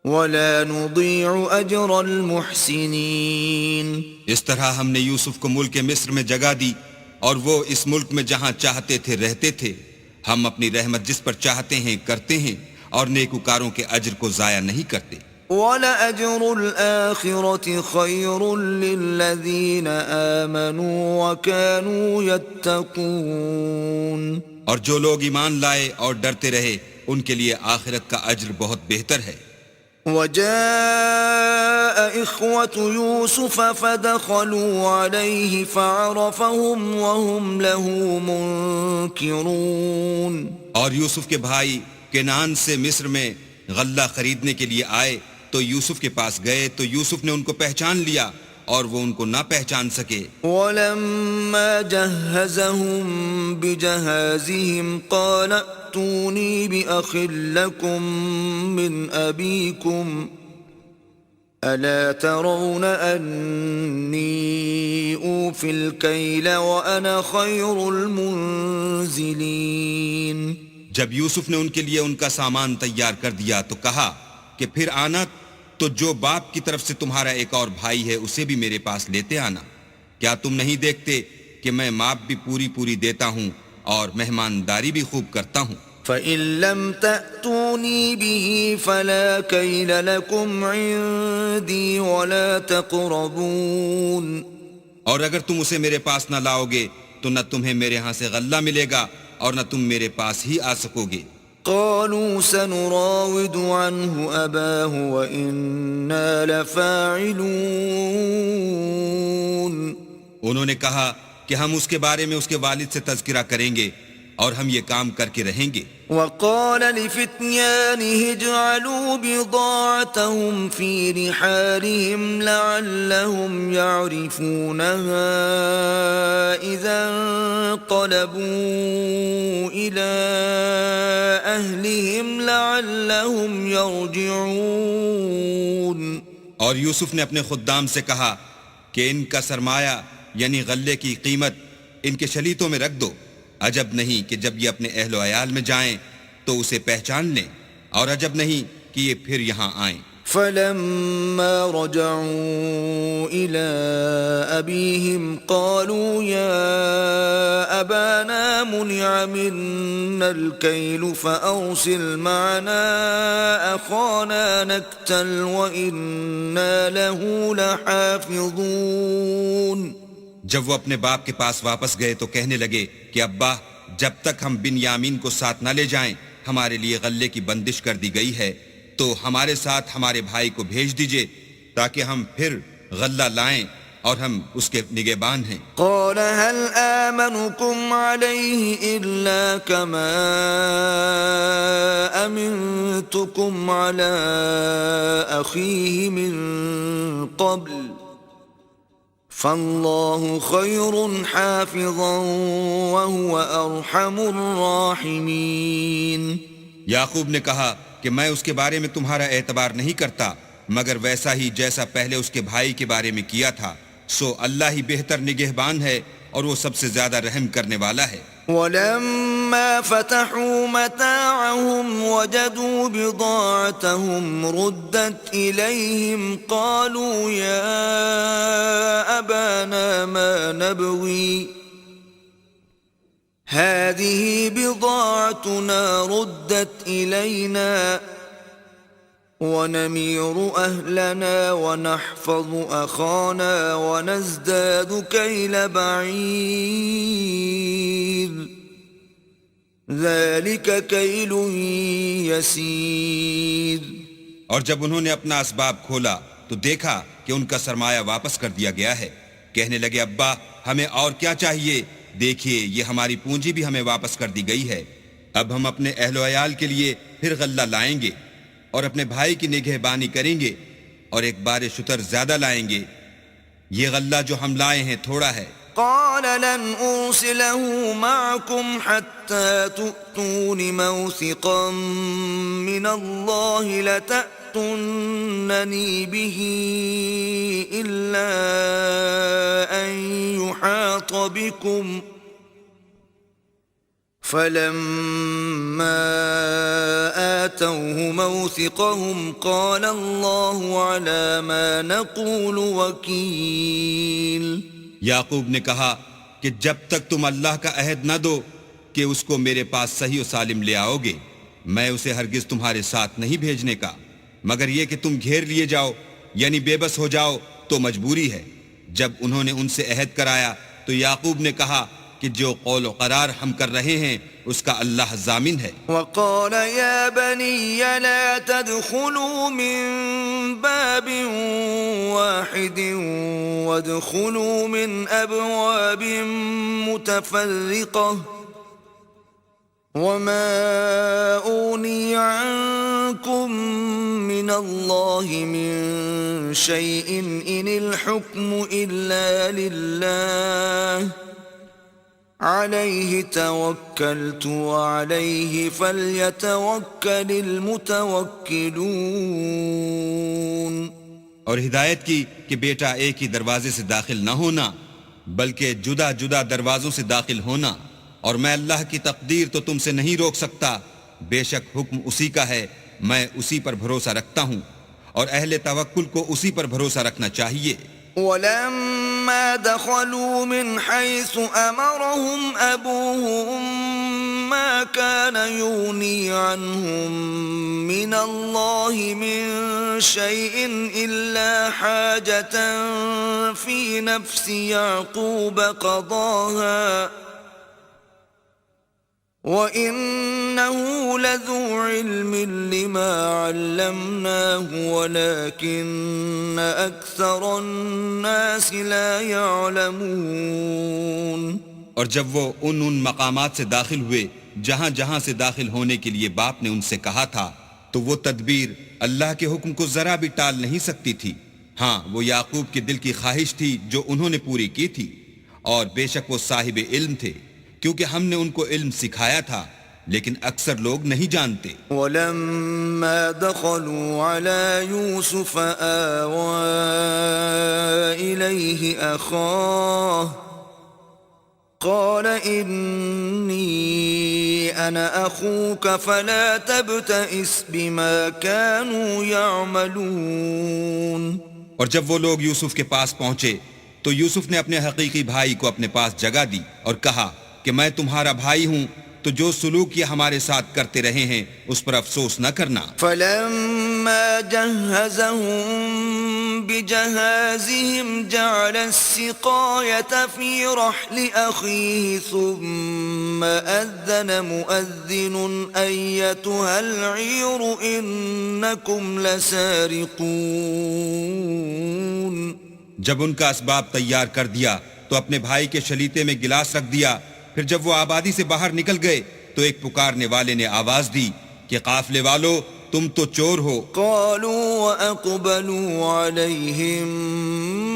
ولا نضيع أجر المحسنين۔ اس طرح ہم نے یوسف کو ملک مصر میں جگہ دی، اور وہ اس ملک میں جہاں چاہتے تھے رہتے تھے۔ ہم اپنی رحمت جس پر چاہتے ہیں کرتے ہیں، اور نیکوکاروں کے اجر کو ضائع نہیں کرتے۔ وَلَأَجْرُ الْآخِرَةِ خَيْرٌ لِّلَّذِينَ آمَنُوا وَكَانُوا يَتَّقُونَ۔ اور جو لوگ ایمان لائے اور ڈرتے رہے ان کے لیے آخرت کا اجر بہت بہتر ہے۔ وَجَاءَ إِخْوَةُ يُوسُفَ فَدَخَلُوا عَلَيْهِ فَعَرَفَهُمْ وَهُمْ لَهُ مُنكِرُونَ۔ اور یوسف کے بھائی کنعان سے مصر میں غلہ خریدنے کے لیے آئے تو یوسف کے پاس گئے تو یوسف نے ان کو پہچان لیا اور وہ ان کو نہ پہچان سکے۔ وَلَمَّا جَهَّزَهُم بِجَهَازِهِمْ قَالَ ائْتُونِي بِأَخٍ لَّكُم مِّنْ أَبِيكُمْ أَلَا تَرَوْنَ أَنِّي أُوفِي الْكَيْلَ وَأَنَا خَيْرُ الْمُنزِلِينَ۔ جب یوسف نے ان کے لیے ان کا سامان تیار کر دیا تو کہا کہ پھر آنا تو جو باپ کی طرف سے تمہارا ایک اور بھائی ہے اسے بھی میرے پاس لیتے آنا۔ کیا تم نہیں دیکھتے کہ میں ماپ بھی پوری دیتا ہوں اور مہمانداری بھی خوب کرتا ہوں؟ فَإِن لَّمْ تَأْتُونِي بِهِ فَلَا كَيْلَ لَكُمْ عِندِي وَلَا تَقْرَبُونَ۔ اور اگر تم اسے میرے پاس نہ لاؤ گے تو نہ تمہیں میرے ہاں سے غلہ ملے گا اور نہ تم میرے پاس ہی آ سکو گے۔ قالوا سنراود عنه أباه وإنا لفاعلون۔ انہوں نے کہا کہ ہم اس کے بارے میں اس کے والد سے تذکرہ کریں گے اور ہم یہ کام کر کے رہیں گے۔ وقال لفتيانه اجعلوا بضاعتهم في رحالهم لعلهم يعرفونها إذا انقلبوا إلى أهلهم لعلهم يرجعون۔ اور یوسف نے اپنے خدام سے کہا کہ ان کا سرمایہ یعنی غلے کی قیمت ان کے شلیتوں میں رکھ دو، عجب نہیں کہ جب یہ اپنے اہل و عیال میں جائیں تو اسے پہچان لیں، اور عجب نہیں کہ یہ پھر یہاں آئیں۔ فلما رجعوا إلى أبيهم قالوا يا أبانا منع منا الكيل فأرسل معنا أخانا نكتل وإنا له لحافظون۔ جب وہ اپنے باپ کے پاس واپس گئے تو کہنے لگے کہ ابا، جب تک ہم بن یامین کو ساتھ نہ لے جائیں ہمارے لیے غلے کی بندش کر دی گئی ہے، تو ہمارے ساتھ ہمارے بھائی کو بھیج دیجئے تاکہ ہم پھر غلہ لائیں اور ہم اس کے نگہبان ہیں۔ قال هل آمنكم عليه إلا كما أمنتكم على أخيه من قبل فالله خير حافظا وهو أرحم الراحمين۔ یعقوب نے کہا کہ میں اس کے بارے میں تمہارا اعتبار نہیں کرتا مگر ویسا ہی جیسا پہلے اس کے بھائی کے بارے میں کیا تھا، سو اللہ ہی بہتر نگہبان ہے اور وہ سب سے زیادہ رحم کرنے والا ہے۔ ولما فتحوا متاعهم وجدوا بضاعتهم ردت إليهم قالوا يا أبانا ما نبغي هذه بضاعتنا ردت إلينا ونمير أهلنا ونحفظ أخانا ونزداد كيل بعير ذلك كيل يسير. اور جب انہوں نے اپنا اسباب کھولا تو دیکھا کہ ان کا سرمایہ واپس کر دیا گیا ہے. کہنے لگے ابا ہمیں اور کیا چاہیے، دیکھیے یہ ہماری پونجی بھی ہمیں واپس کر دی گئی ہے. اب ہم اپنے اہل و عیال کے لیے پھر غلہ لائیں گے اور اپنے بھائی کی نگہبانی کریں گے اور ایک بار شتر زیادہ لائیں گے. یہ غلہ جو ہم لائے ہیں تھوڑا ہے. قال لن أرسله معكم حتى تؤتون موثقا من الله لتأتونني به إلا أن يحاط بكم فلما آتوه موثقهم قال الله على ما نقول وكيل. یعقوب نے کہا کہ جب تک تم اللہ کا عہد نہ دو کہ اس کو میرے پاس صحیح و سالم لے آؤ گے میں اسے ہرگز تمہارے ساتھ نہیں بھیجنے کا، مگر یہ کہ تم گھیر لیے جاؤ یعنی بے بس ہو جاؤ تو مجبوری ہے. جب انہوں نے ان سے عہد کرایا تو یعقوب نے کہا کہ جو قول و قرار ہم کر رہے ہیں اس کا اللہ ضامن ہے. وقال يا بني لا تدخلوا من باب واحد وادخلوا من أبواب متفرقة وما أغني عنكم من الله من شيء إن الحكم إلا لله عليه توكلت وعليه فليتوكل المتوكلون. اور ہدایت کی کہ بیٹا ایک ہی دروازے سے داخل نہ ہونا بلکہ جدا جدا دروازوں سے داخل ہونا، اور میں اللہ کی تقدیر تو تم سے نہیں روک سکتا، بے شک حکم اسی کا ہے، میں اسی پر بھروسہ رکھتا ہوں اور اہل توکل کو اسی پر بھروسہ رکھنا چاہیے. ولما دخلوا من حيث أمرهم أبوهم ما كان يغني عنهم من الله من شيء إلا حاجة في نفس يعقوب قضاها وَإِنَّهُ لَذُو عِلْمٍ لِّمَا عَلَّمْنَاهُ وَلَكِنَّ أَكْثَرَ النَّاسِ لَا يَعْلَمُونَ. اور جب وہ ان مقامات سے داخل ہوئے جہاں جہاں سے داخل ہونے کے لیے باپ نے ان سے کہا تھا تو وہ تدبیر اللہ کے حکم کو ذرا بھی ٹال نہیں سکتی تھی. ہاں وہ یعقوب کے دل کی خواہش تھی جو انہوں نے پوری کی تھی، اور بے شک وہ صاحب علم تھے کیونکہ ہم نے ان کو علم سکھایا تھا، لیکن اکثر لوگ نہیں جانتے. وَلَمَّا دَخَلُوا عَلَى يُوسُفَ آوَى إِلَيْهِ أَخَاهُ قَالَ إِنِّي أَنَا أَخُوكَ فَلَا تَبْتَئِسْ بِمَا كَانُوا يَعْمَلُونَ. اور جب وہ لوگ یوسف کے پاس پہنچے تو یوسف نے اپنے حقیقی بھائی کو اپنے پاس جگہ دی اور کہا کہ میں تمہارا بھائی ہوں، تو جو سلوک یہ ہمارے ساتھ کرتے رہے ہیں اس پر افسوس نہ کرنا. فَلَمَّا جَهَّزَهُم بِجَهَازِهِمْ جَعَلَ السِّقَايَةَ فِي رَحْلِ أَخِيهِ ثُمَّ أَذَّنَ مُؤَذِّنٌ أَيَّتُهَا الْعِيرُ إِنَّكُمْ لَسَارِقُونَ. جب ان کا اسباب تیار کر دیا تو اپنے بھائی کے شلیتے میں گلاس رکھ دیا. پھر جب وہ آبادی سے باہر نکل گئے تو ایک پکارنے والے نے آواز دی کہ قافلے والو تم تو چور ہو. قالوا وأقبلوا عليهم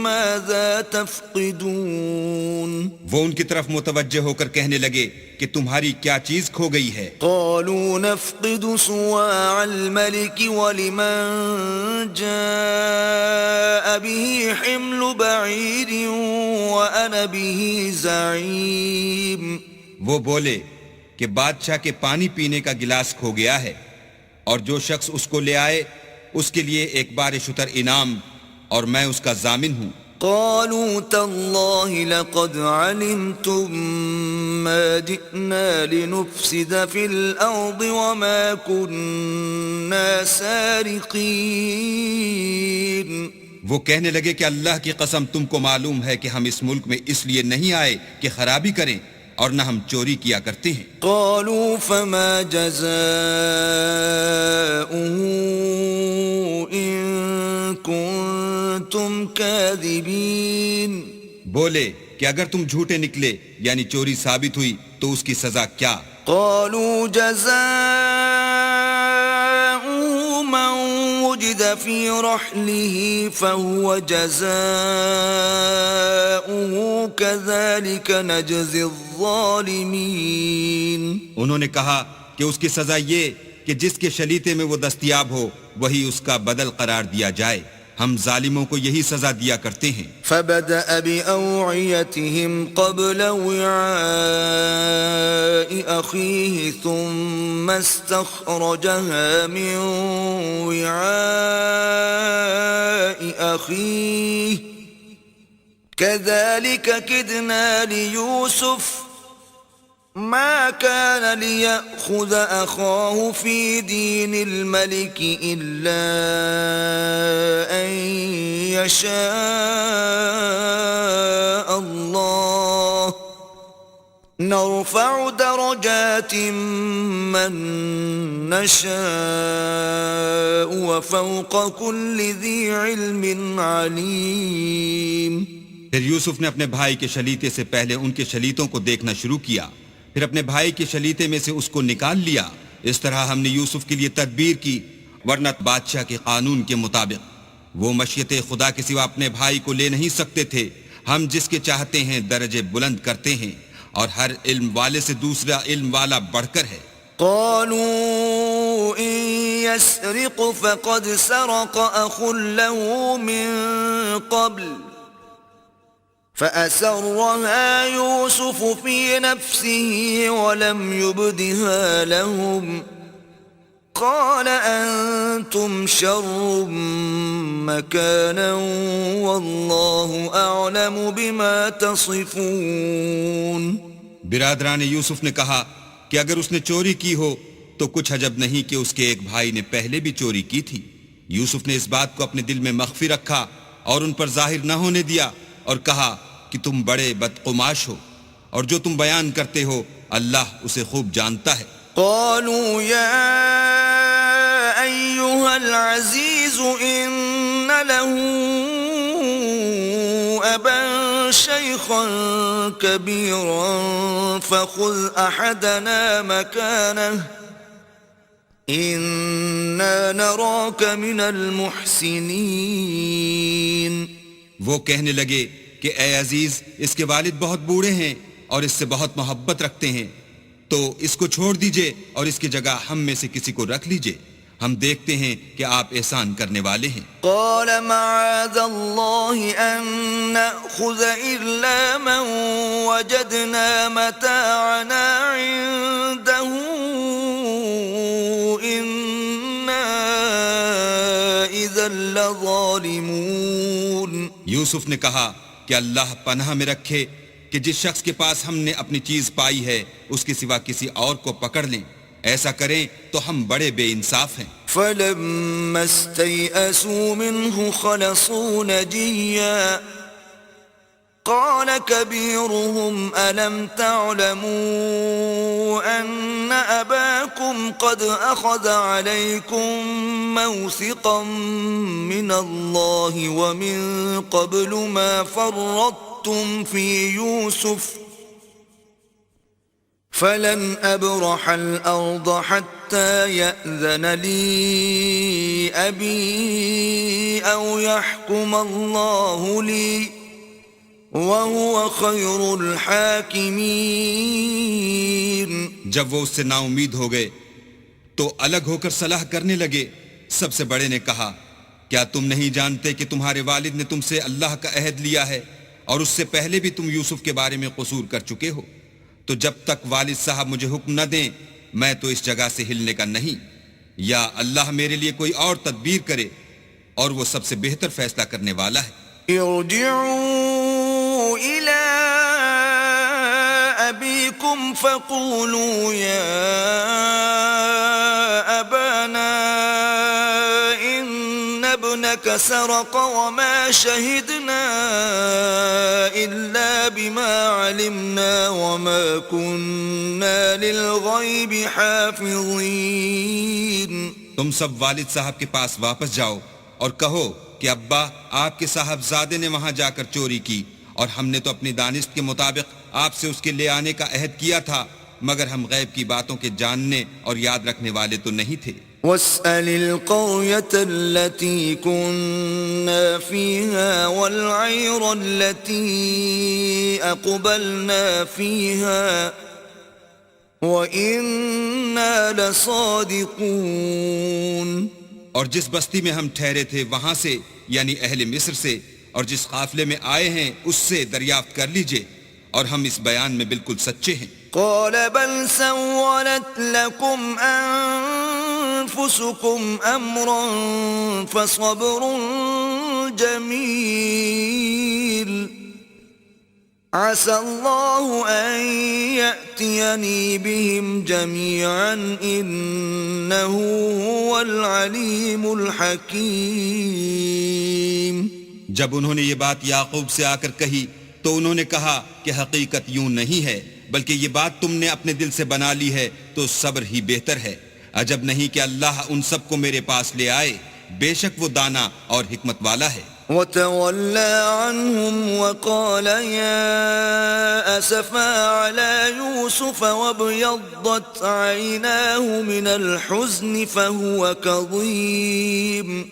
ماذا تفقدون. وہ ان کی طرف متوجہ ہو کر کہنے لگے کہ تمہاری کیا چیز کھو گئی ہے. قالوا نفقد صواع الملك ولمن جاء به حمل بعير وأنا به زعيم. وہ بولے کہ بادشاہ کے پانی پینے کا گلاس کھو گیا ہے اور جو شخص اس کو لے آئے اس کے لیے ایک بار شتر انعام اور میں اس کا ضامن ہوں. قالوا تالله لقد علمتم ما جئنا لنفسد في الأرض وما كنا سارقين. وہ کہنے لگے کہ اللہ کی قسم تم کو معلوم ہے کہ ہم اس ملک میں اس لیے نہیں آئے کہ خرابی کریں اور نہ ہم چوری کیا کرتے ہیں۔ قالوا فما جزاؤه إن كنتم كاذبين؟ بولے کہ اگر تم جھوٹے نکلے یعنی چوری ثابت ہوئی تو اس کی سزا کیا؟ قالوا جزاؤه من وجد في رحله فهو جزاؤه كذلك نجزي الظالمين۔ انہوں نے کہا کہ اس کی سزا یہ کہ جس کے شلیتے میں وہ دستیاب ہو وہی اس کا بدل قرار دیا جائے، ہم ظالموں کو یہی سزا دیا کرتے ہیں۔ فبدأ بأوعيتهم قبل وعاء أخيه ثم استخرجها من وعاء أخيه كذلك كدنا ليوسف ما كان ليأخذ أخاه في دين الملك إلا أن يشاء الله نرفع درجات من نشاء وفوق كل ذي علم عليم۔ پھر یوسف نے اپنے بھائی کے شلیتے سے پہلے ان کے شلیتوں کو دیکھنا شروع کیا، پھر اپنے بھائی کے شلیتے میں سے اس کو نکال لیا۔ اس طرح ہم نے یوسف کے لیے تدبیر کی، ورنہ بادشاہ کے قانون کے مطابق وہ مشیت خدا کے سوا اپنے بھائی کو لے نہیں سکتے تھے۔ ہم جس کے چاہتے ہیں درجے بلند کرتے ہیں، اور ہر علم والے سے دوسرا علم والا بڑھ کر ہے۔ قالوا إن يسرق فقد سرق أخ له من قبل فأسرها يوسف في نفسه ولم يبدها لهم قال أنتم شر مكانا والله أعلم بما تصفون۔ برادران یوسف نے کہا کہ اگر اس نے چوری کی ہو تو کچھ عجب نہیں کہ اس کے ایک بھائی نے پہلے بھی چوری کی تھی۔ یوسف نے اس بات کو اپنے دل میں مخفی رکھا اور ان پر ظاہر نہ ہونے دیا، اور کہا کہ تم بڑے بدقماش ہو، اور جو تم بیان کرتے ہو اللہ اسے خوب جانتا ہے۔ قالوا يا أيها العزيز إن له أبا شيخا كبيرا فخذ أحدنا مكانه إنا نراك من المحسنين۔ وہ کہنے لگے کہ اے عزیز، اس کے والد بہت بوڑھے ہیں اور اس سے بہت محبت رکھتے ہیں، تو اس کو چھوڑ دیجئے اور اس کی جگہ ہم میں سے کسی کو رکھ لیجئے، ہم دیکھتے ہیں کہ آپ احسان کرنے والے ہیں۔ قال معاذ الله أن نأخذ إلا من وجدنا متاعنا عنده إنا إذا لظالمون۔ یوسف نے کہا کہ اللہ پناہ میں رکھے کہ جس شخص کے پاس ہم نے اپنی چیز پائی ہے اس کے سوا کسی اور کو پکڑ لیں، ایسا کریں تو ہم بڑے بے انصاف ہیں۔ فلما استيئسوا منه خلصوا نجيا قال كبيرهم ألم تعلموا أن أباكم قد أخذ عليكم موثقا من الله ومن قبل ما فرطتم في يوسف فلن أبرح الأرض حتى يأذن لي أبي أو يحكم الله لي وَهُوَ خَيْرُ الْحَاكِمِينَ۔ جب وہ اس سے نا امید ہو گئے تو الگ ہو کر صلاح کرنے لگے۔ سب سے بڑے نے کہا کیا تم نہیں جانتے کہ تمہارے والد نے تم سے اللہ کا عہد لیا ہے اور اس سے پہلے بھی تم یوسف کے بارے میں قصور کر چکے ہو، تو جب تک والد صاحب مجھے حکم نہ دیں میں تو اس جگہ سے ہلنے کا نہیں، یا اللہ میرے لیے کوئی اور تدبیر کرے اور وہ سب سے بہتر فیصلہ کرنے والا ہے۔ ارجعوا إلى أبيكم فقولوا يا أبانا إن ابنك سرق وما شهدنا إلا بما علمنا وما كنا للغيب حافظين. تم سب والد صاحب کے پاس واپس جاؤ اور کہو کہ ابا آپ کے صاحبزادے نے وہاں جا کر چوری کی، اور ہم نے تو اپنی دانست کے مطابق آپ سے اس کے لے آنے کا عہد کیا تھا، مگر ہم غیب کی باتوں کے جاننے اور یاد رکھنے والے تو نہیں تھے. واسأل القرية التي كنا فيها والعير التي أقبلنا فيها وإنا لصادقون. اور جس بستی میں ہم ٹھہرے تھے وہاں سے، یعنی اہل مصر سے، اور جس قافلے میں آئے ہیں اس سے دریافت کر لیجئے، اور ہم اس بیان میں بالکل سچے ہیں. قال بل سولت لكم أنفسكم أمرا فصبر جميل عسى الله أن يأتيني بهم جميعا إنه هو العليم الحكيم. جب انہوں نے یہ بات یعقوب سے آ کر کہی تو انہوں نے کہا کہ حقیقت یوں نہیں ہے، بلکہ یہ بات تم نے اپنے دل سے بنا لی ہے تو صبر ہی بہتر ہے. عجب نہیں کہ اللہ ان سب کو میرے پاس لے آئے، بے شک وہ دانا اور حکمت والا ہے. وتولى عنهم وقال يا أسفا على يوسف وابيضت عيناه من الحزن فهو كظيم.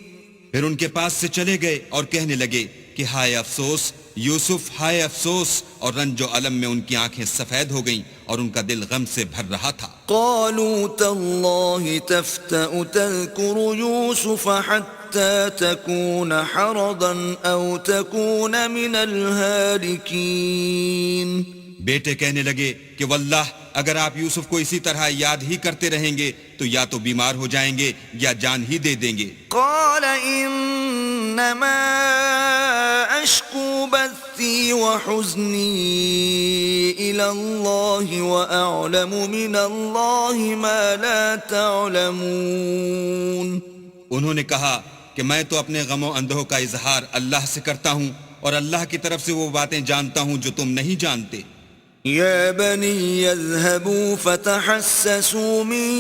پھر ان کے پاس سے چلے گئے اور کہنے لگے کہ ہائے افسوس یوسف، ہائے افسوس، اور رنج و الم میں ان کی آنکھیں سفید ہو گئیں اور ان کا دل غم سے بھر رہا تھا. قالوا تالله تفتأ تذكر يوسف حتى تكون حرضا أو تكون من الهالكين. بیٹے کہنے لگے کہ واللہ اگر آپ یوسف کو اسی طرح یاد ہی کرتے رہیں گے تو یا تو بیمار ہو جائیں گے یا جان ہی دے دیں گے. قال انما اشکو بثی وحزنی الى اللہ واعلم من اللہ ما لا تعلمون. انہوں نے کہا کہ میں تو اپنے غم و اندوہ کا اظہار اللہ سے کرتا ہوں اور اللہ کی طرف سے وہ باتیں جانتا ہوں جو تم نہیں جانتے. يا بني يذهبوا فتحسسوا من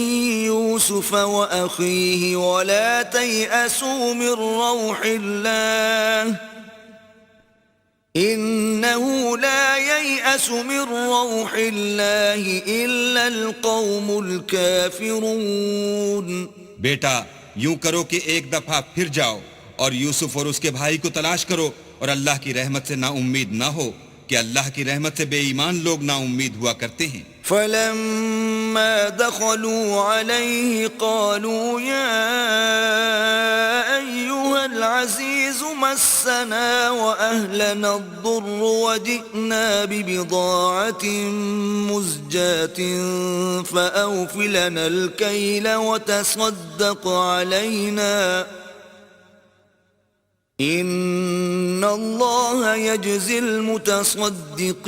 يوسف وأخيه ولا تيأسوا من روح الله إنه لا ييأس من روح الله إلا القوم الكافرون. بیٹا یوں کرو کہ ایک دفعہ پھر جاؤ اور یوسف اور اس کے بھائی کو تلاش کرو، اور اللہ کی رحمت سے نا امید نہ ہو کہ اللہ کی رحمت سے بے ایمان لوگ نا امید ہوا کرتے ہیں. فلما دخلوا عليه قالوا يا أيها العزيز مسنا وأهلنا الضر وجئنا ببضاعة مزجاة فأوف لنا الكيل وتصدق علينا ان اللہ یجزی المتصدقین.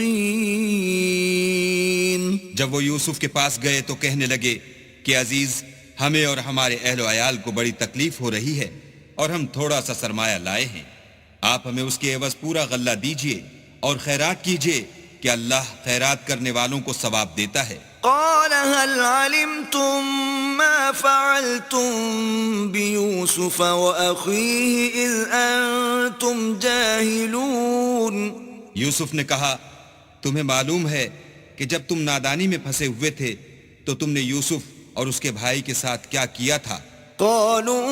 جب وہ یوسف کے پاس گئے تو کہنے لگے کہ عزیز، ہمیں اور ہمارے اہل و عیال کو بڑی تکلیف ہو رہی ہے اور ہم تھوڑا سا سرمایہ لائے ہیں، آپ ہمیں اس کے عوض پورا غلہ دیجئے اور خیرات کیجئے کہ اللہ خیرات کرنے والوں کو ثواب دیتا ہے. قال هل علمتم ما فعلتم بيوسف وأخيه إذ أنتم جاهلون. یوسف نے کہا تمہیں معلوم ہے کہ جب تم نادانی میں پھنسے ہوئے تھے تو تم نے یوسف اور اس کے بھائی کے ساتھ کیا کیا تھا. قالوا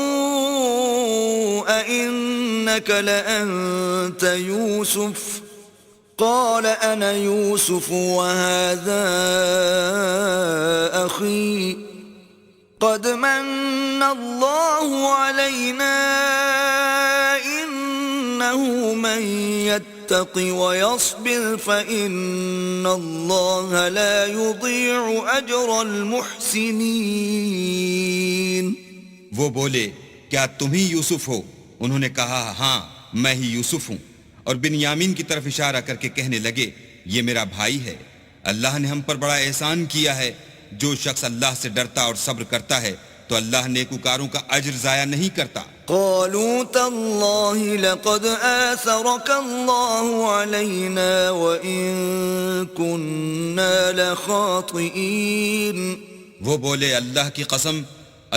أئنك لأنت يوسف قال أنا يوسف وهذا أخي قد من الله علينا إنه من يتق ويصبر فإن الله لا يضيع أجر المحسنين. وہ بولے کیا تم ہی یوسف ہو؟ انہوں نے کہا ہاں میں ہی یوسف ہوں، اور بنیامین کی طرف اشارہ کر کے کہنے لگے یہ میرا بھائی ہے، اللہ نے ہم پر بڑا احسان کیا ہے. جو شخص اللہ سے ڈرتا اور صبر کرتا ہے تو اللہ نیکوکاروں کا اجر ضائع نہیں کرتا. قالوا تالله لقد آثرك الله علينا وإن كنا لخاطئين. وہ بولے اللہ کی قسم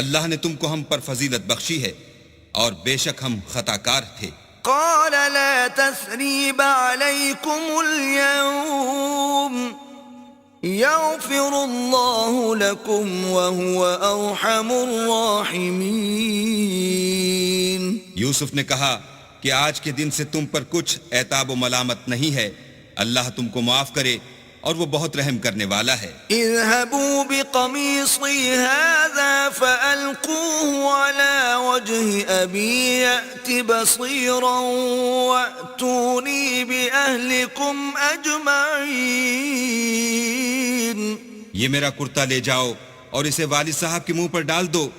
اللہ نے تم کو ہم پر فضیلت بخشی ہے اور بے شک ہم خطا کار تھے. قال لا تثريب عليكم اليوم يغفر الله لكم وهو أرحم الراحمين. یوسف نے کہا کہ آج کے دن سے تم پر کچھ عتاب و ملامت نہیں ہے، اللہ تم کو معاف کرے اور وہ بہت رحم کرنے والا ہے. اذهبوا بقميصي هذا فألقوه على وجه أبي يأت بصيرا وأتوني بأهلكم أجمعين. یہ میرا کرتا لے جاؤ اور اسے والد صاحب کے منہ پر ڈال دو،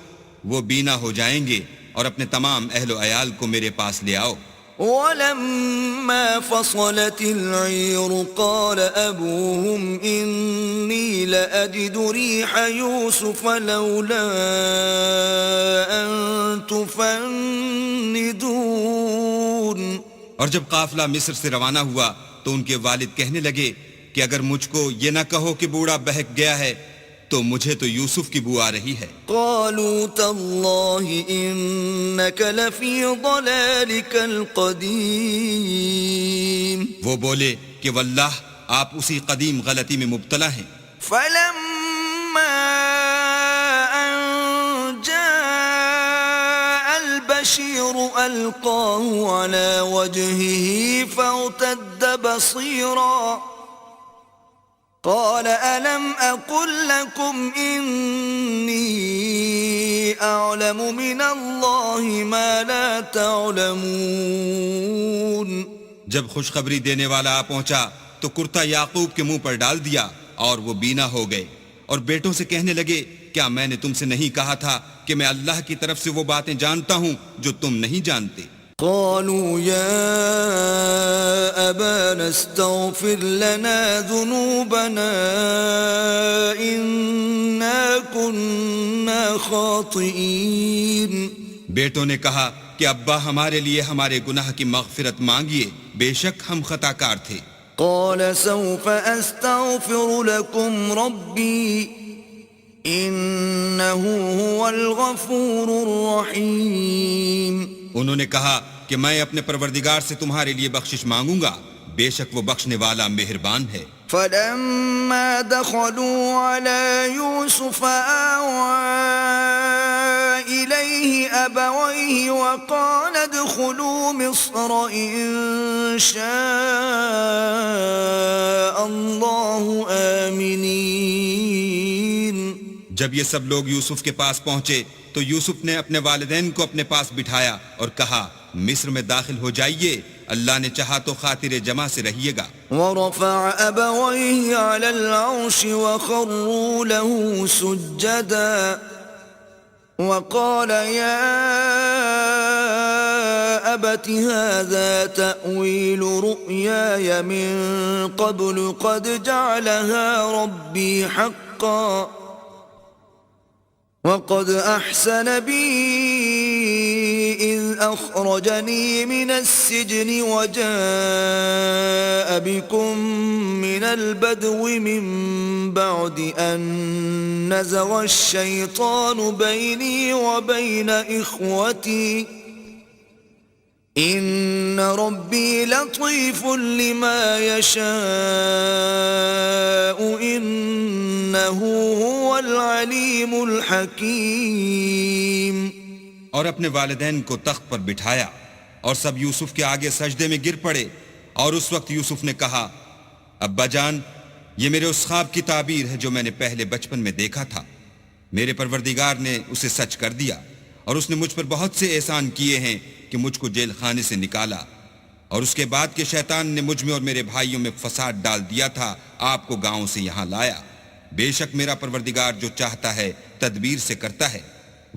وہ بینا ہو جائیں گے، اور اپنے تمام اہل و عیال کو میرے پاس لے آؤ. ولما فصلت العير قال أبوهم إني لأجد ريح يوسف لولا أن تفندون. اور جب قافلہ مصر سے روانہ ہوا تو ان کے والد کہنے لگے کہ اگر مجھ کو یہ نہ کہو کہ بوڑھا بہک گیا ہے تو مجھے تو یوسف کی بو آ رہی ہے. قالوا تالله إنك لفي ضلالك القديم. وہ بولے کہ واللہ آپ اسی قدیم غلطی میں مبتلا ہیں. فلما أن جاء البشير ألقاه على وجهه فارتد بصيرا قال ألم أقل لكم إني أعلم من الله ما لا تعلمون. جب خوشخبری دینے والا آ پہنچا تو کرتا یعقوب کے منہ پر ڈال دیا اور وہ بینا ہو گئے، اور بیٹوں سے کہنے لگے کیا میں نے تم سے نہیں کہا تھا کہ میں اللہ کی طرف سے وہ باتیں جانتا ہوں جو تم نہیں جانتے. قالوا يا أبانا استغفر لنا ذنوبنا إنا كنا خاطئين. بیٹوں نے کہا کہ ابا ہمارے لیے ہمارے گناہ کی مغفرت مانگیے، بے شک ہم خطا کار تھے. قال سوف أستغفر لكم ربي إنه هو الغفور الرحيم. انہوں نے کہا کہ میں اپنے پروردگار سے تمہارے لیے بخشش مانگوں گا، بے شک وہ بخشنے والا مہربان ہے. فلما دخلوا على يوسف آوى إليه أبويه وقال ادخلوا مصر إن شاء الله آمنين. جب یہ سب لوگ یوسف کے پاس پہنچے تو یوسف نے اپنے والدین کو اپنے پاس بٹھایا اور کہا مصر میں داخل ہو جائیے، اللہ نے چاہا تو خاطر جمع سے رہیے گا. ورفع أبويه على العرش وخروا له سجدا وقال يا أبت هذا تأويل رؤياي من قبل قد جعلها ربي حقا وقد أحسن بي إذ أخرجني من السجن وجاء بكم من البدو من بعد أن نزغ الشيطان بيني وبين إخوتي إن ربي لطيف لما يشاء إنه هو العليم الحكيم. اور اپنے والدین کو تخت پر بٹھایا اور سب یوسف کے آگے سجدے میں گر پڑے، اور اس وقت یوسف نے کہا ابا جان یہ میرے اس خواب کی تعبیر ہے جو میں نے پہلے بچپن میں دیکھا تھا. میرے پروردگار نے اسے سچ کر دیا اور اس نے مجھ پر بہت سے احسان کیے ہیں کہ مجھ کو جیل خانے سے نکالا، اور اس کے بعد کہ شیطان نے مجھ میں اور میرے بھائیوں میں فساد ڈال دیا تھا آپ کو گاؤں سے یہاں لایا. بے شک میرا پروردگار جو چاہتا ہے تدبیر سے کرتا ہے،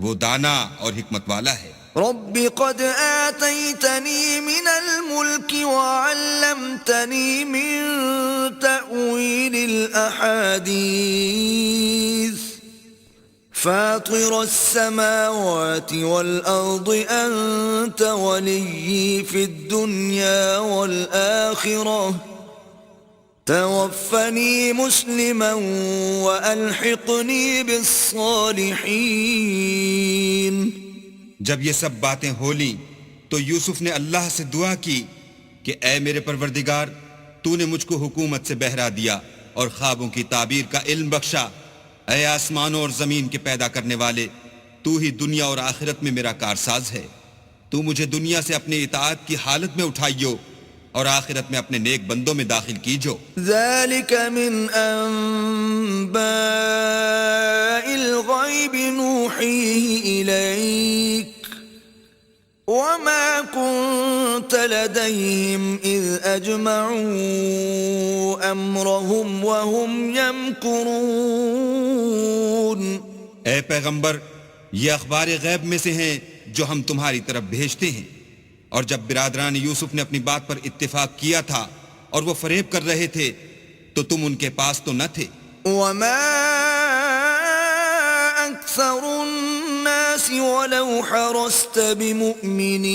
وہ دانا اور حکمت والا ہے. رب قد آتيتني من الملك وعلمتني من تأويل الأحاديث فاطر السماوات والأرض أنت ولي في الدنيا والآخرة توفني مسلما وألحقني بالصالحين. جب یہ سب باتیں ہو لیں تو یوسف نے اللہ سے دعا کی کہ اے میرے پروردگار، تو نے مجھ کو حکومت سے بہرا دیا اور خوابوں کی تعبیر کا علم بخشا. اے آسمانوں اور زمین کے پیدا کرنے والے، تو ہی دنیا اور آخرت میں میرا کارساز ہے. تو مجھے دنیا سے اپنی اطاعت کی حالت میں اٹھائیو اور آخرت میں اپنے نیک بندوں میں داخل کیجو. ذلك من أنباء الغيب نوحيه إليك وما كنت لديهم إذ أجمعوا أمرهم وهم يمكرون. اے پیغمبر، یہ اخبار غیب میں سے ہیں جو ہم تمہاری طرف بھیجتے ہیں. اور جب برادران یوسف نے اپنی بات پر اتفاق کیا تھا اور وہ فریب کر رہے تھے تو تم ان کے پاس تو نہ تھے. وما أكثر الناس ولو حرصت بمؤمنين.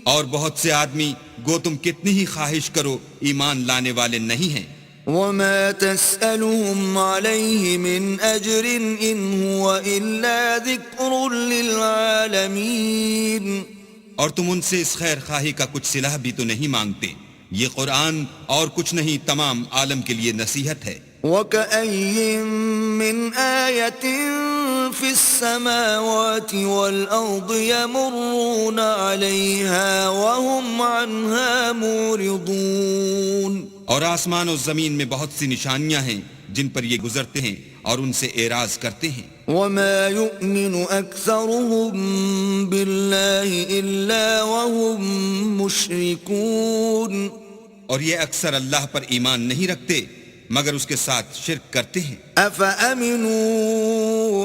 اور بہت سے آدمی گو تم کتنی ہی خواہش کرو ایمان لانے والے نہیں ہیں. وما تسألهم عليه من أجر إن هو إلا ذكر للعالمين. اور تم ان سے اس خیر خواہی کا کچھ صلہ بھی تو نہیں مانگتے. یہ قرآن اور کچھ نہیں، تمام عالم کے لیے نصیحت ہے. وكأي من آية في السماوات والأرض يمرون عليها وهم عنها معرضون. اور آسمان و زمین میں بہت سی نشانیاں ہیں جن پر یہ گزرتے ہیں اور ان سے اعراض کرتے ہیں. وما يؤمن أكثرهم بالله إلا وهم مشركون. اور یہ اکثر اللہ پر ایمان نہیں رکھتے مگر اس کے ساتھ شرک کرتے ہیں. أفأمنوا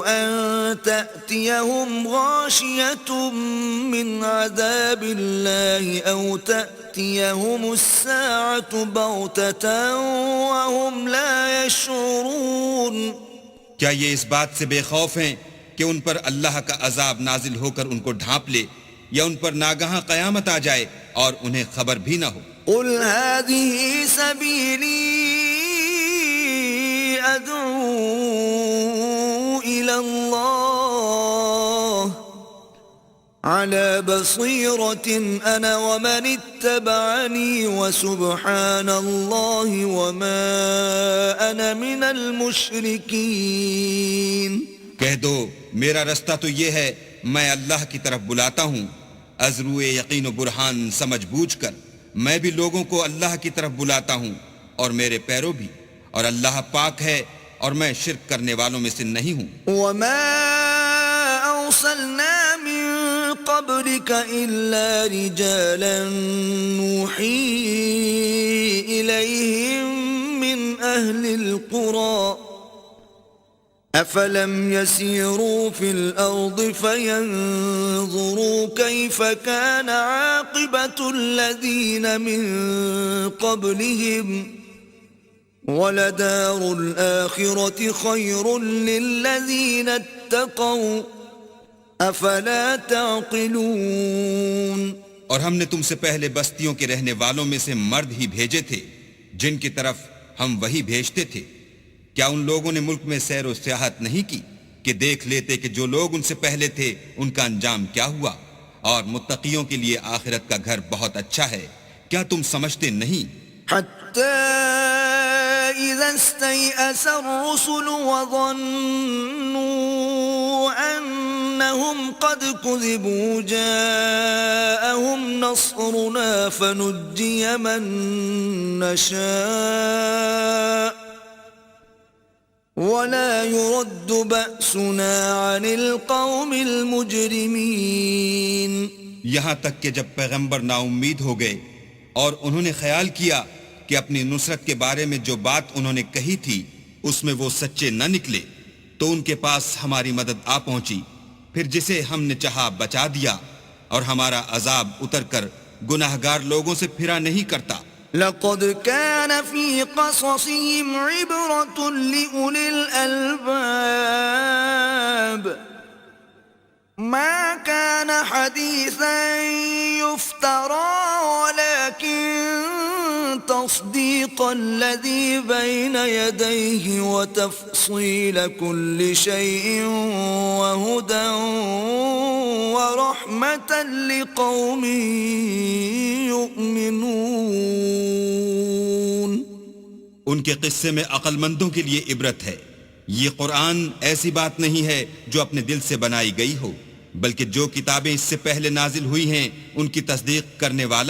أن تأتيهم غاشية من عذاب الله أو تأتيهم الساعة بغتة وهم لا يشعرون. کیا یہ اس بات سے بے خوف ہیں کہ ان پر اللہ کا عذاب نازل ہو کر ان کو ڈھانپ لے، یا ان پر ناگہاں قیامت آ جائے اور انہیں خبر بھی نہ ہو؟ قل هذه سبيلي أدعو إلى الله على بصيرة أنا ومن اتبعني وسبحان الله وما أنا من المشركين. کہہ دو میرا رستہ تو یہ ہے، میں اللہ کی طرف بلاتا ہوں از روئے یقین و برہان سمجھ بوجھ کر. میں بھی لوگوں کو اللہ کی طرف بلاتا ہوں اور میرے پیرو بھی، اور اللہ پاک ہے اور میں شرک کرنے والوں میں سے نہیں ہوں. وما أرسلنا من قبلك إلا رجالا نوحي إليهم من أهل القرى أفلم يسيروا في الأرض فينظروا كيف كان عاقبة الذين من قبلهم ولدار الآخرة خير للذين اتقوا أفلا تعقلون. اور ہم نے تم سے پہلے بستیوں کے رہنے والوں میں سے مرد ہی بھیجے تھے جن کی طرف ہم وہی بھیجتے تھے. کیا ان لوگوں نے ملک میں سیر و سیاحت نہیں کی کہ دیکھ لیتے کہ جو لوگ ان سے پہلے تھے ان کا انجام کیا ہوا؟ اور متقیوں کے لیے آخرت کا گھر بہت اچھا ہے. کیا تم سمجھتے نہیں؟ حتى إذا استيأس الرسل وظنوا أنهم قد كذبوا جاءهم نصرنا فنجي من نشاء ولا يرد بأسنا عن القوم المجرمين. یہاں تک کہ جب پیغمبر نا امید ہو گئے اور انہوں نے خیال کیا کہ اپنی نصرت کے بارے میں جو بات انہوں نے کہی تھی اس میں وہ سچے نہ نکلے تو ان کے پاس ہماری مدد آ پہنچی. پھر جسے ہم نے چاہا بچا دیا اور ہمارا عذاب اتر کر گناہگار لوگوں سے پھرا نہیں کرتا. لقد كان في قصصهم عبرة لأولي الألباب ما كان حديثا يفترى ولكن تصديق الذي بين يديه وتفصيل كل شيء وهدى ورحمة لقوم يؤمنون. ان کے قصے میں عقل مندوں کے لیے عبرت ہے. یہ قرآن ایسی بات نہیں ہے جو اپنے دل سے بنائی گئی ہو، بلکہ جو کتابیں اس سے پہلے نازل ہوئی ہیں ان کی تصدیق کرنے والا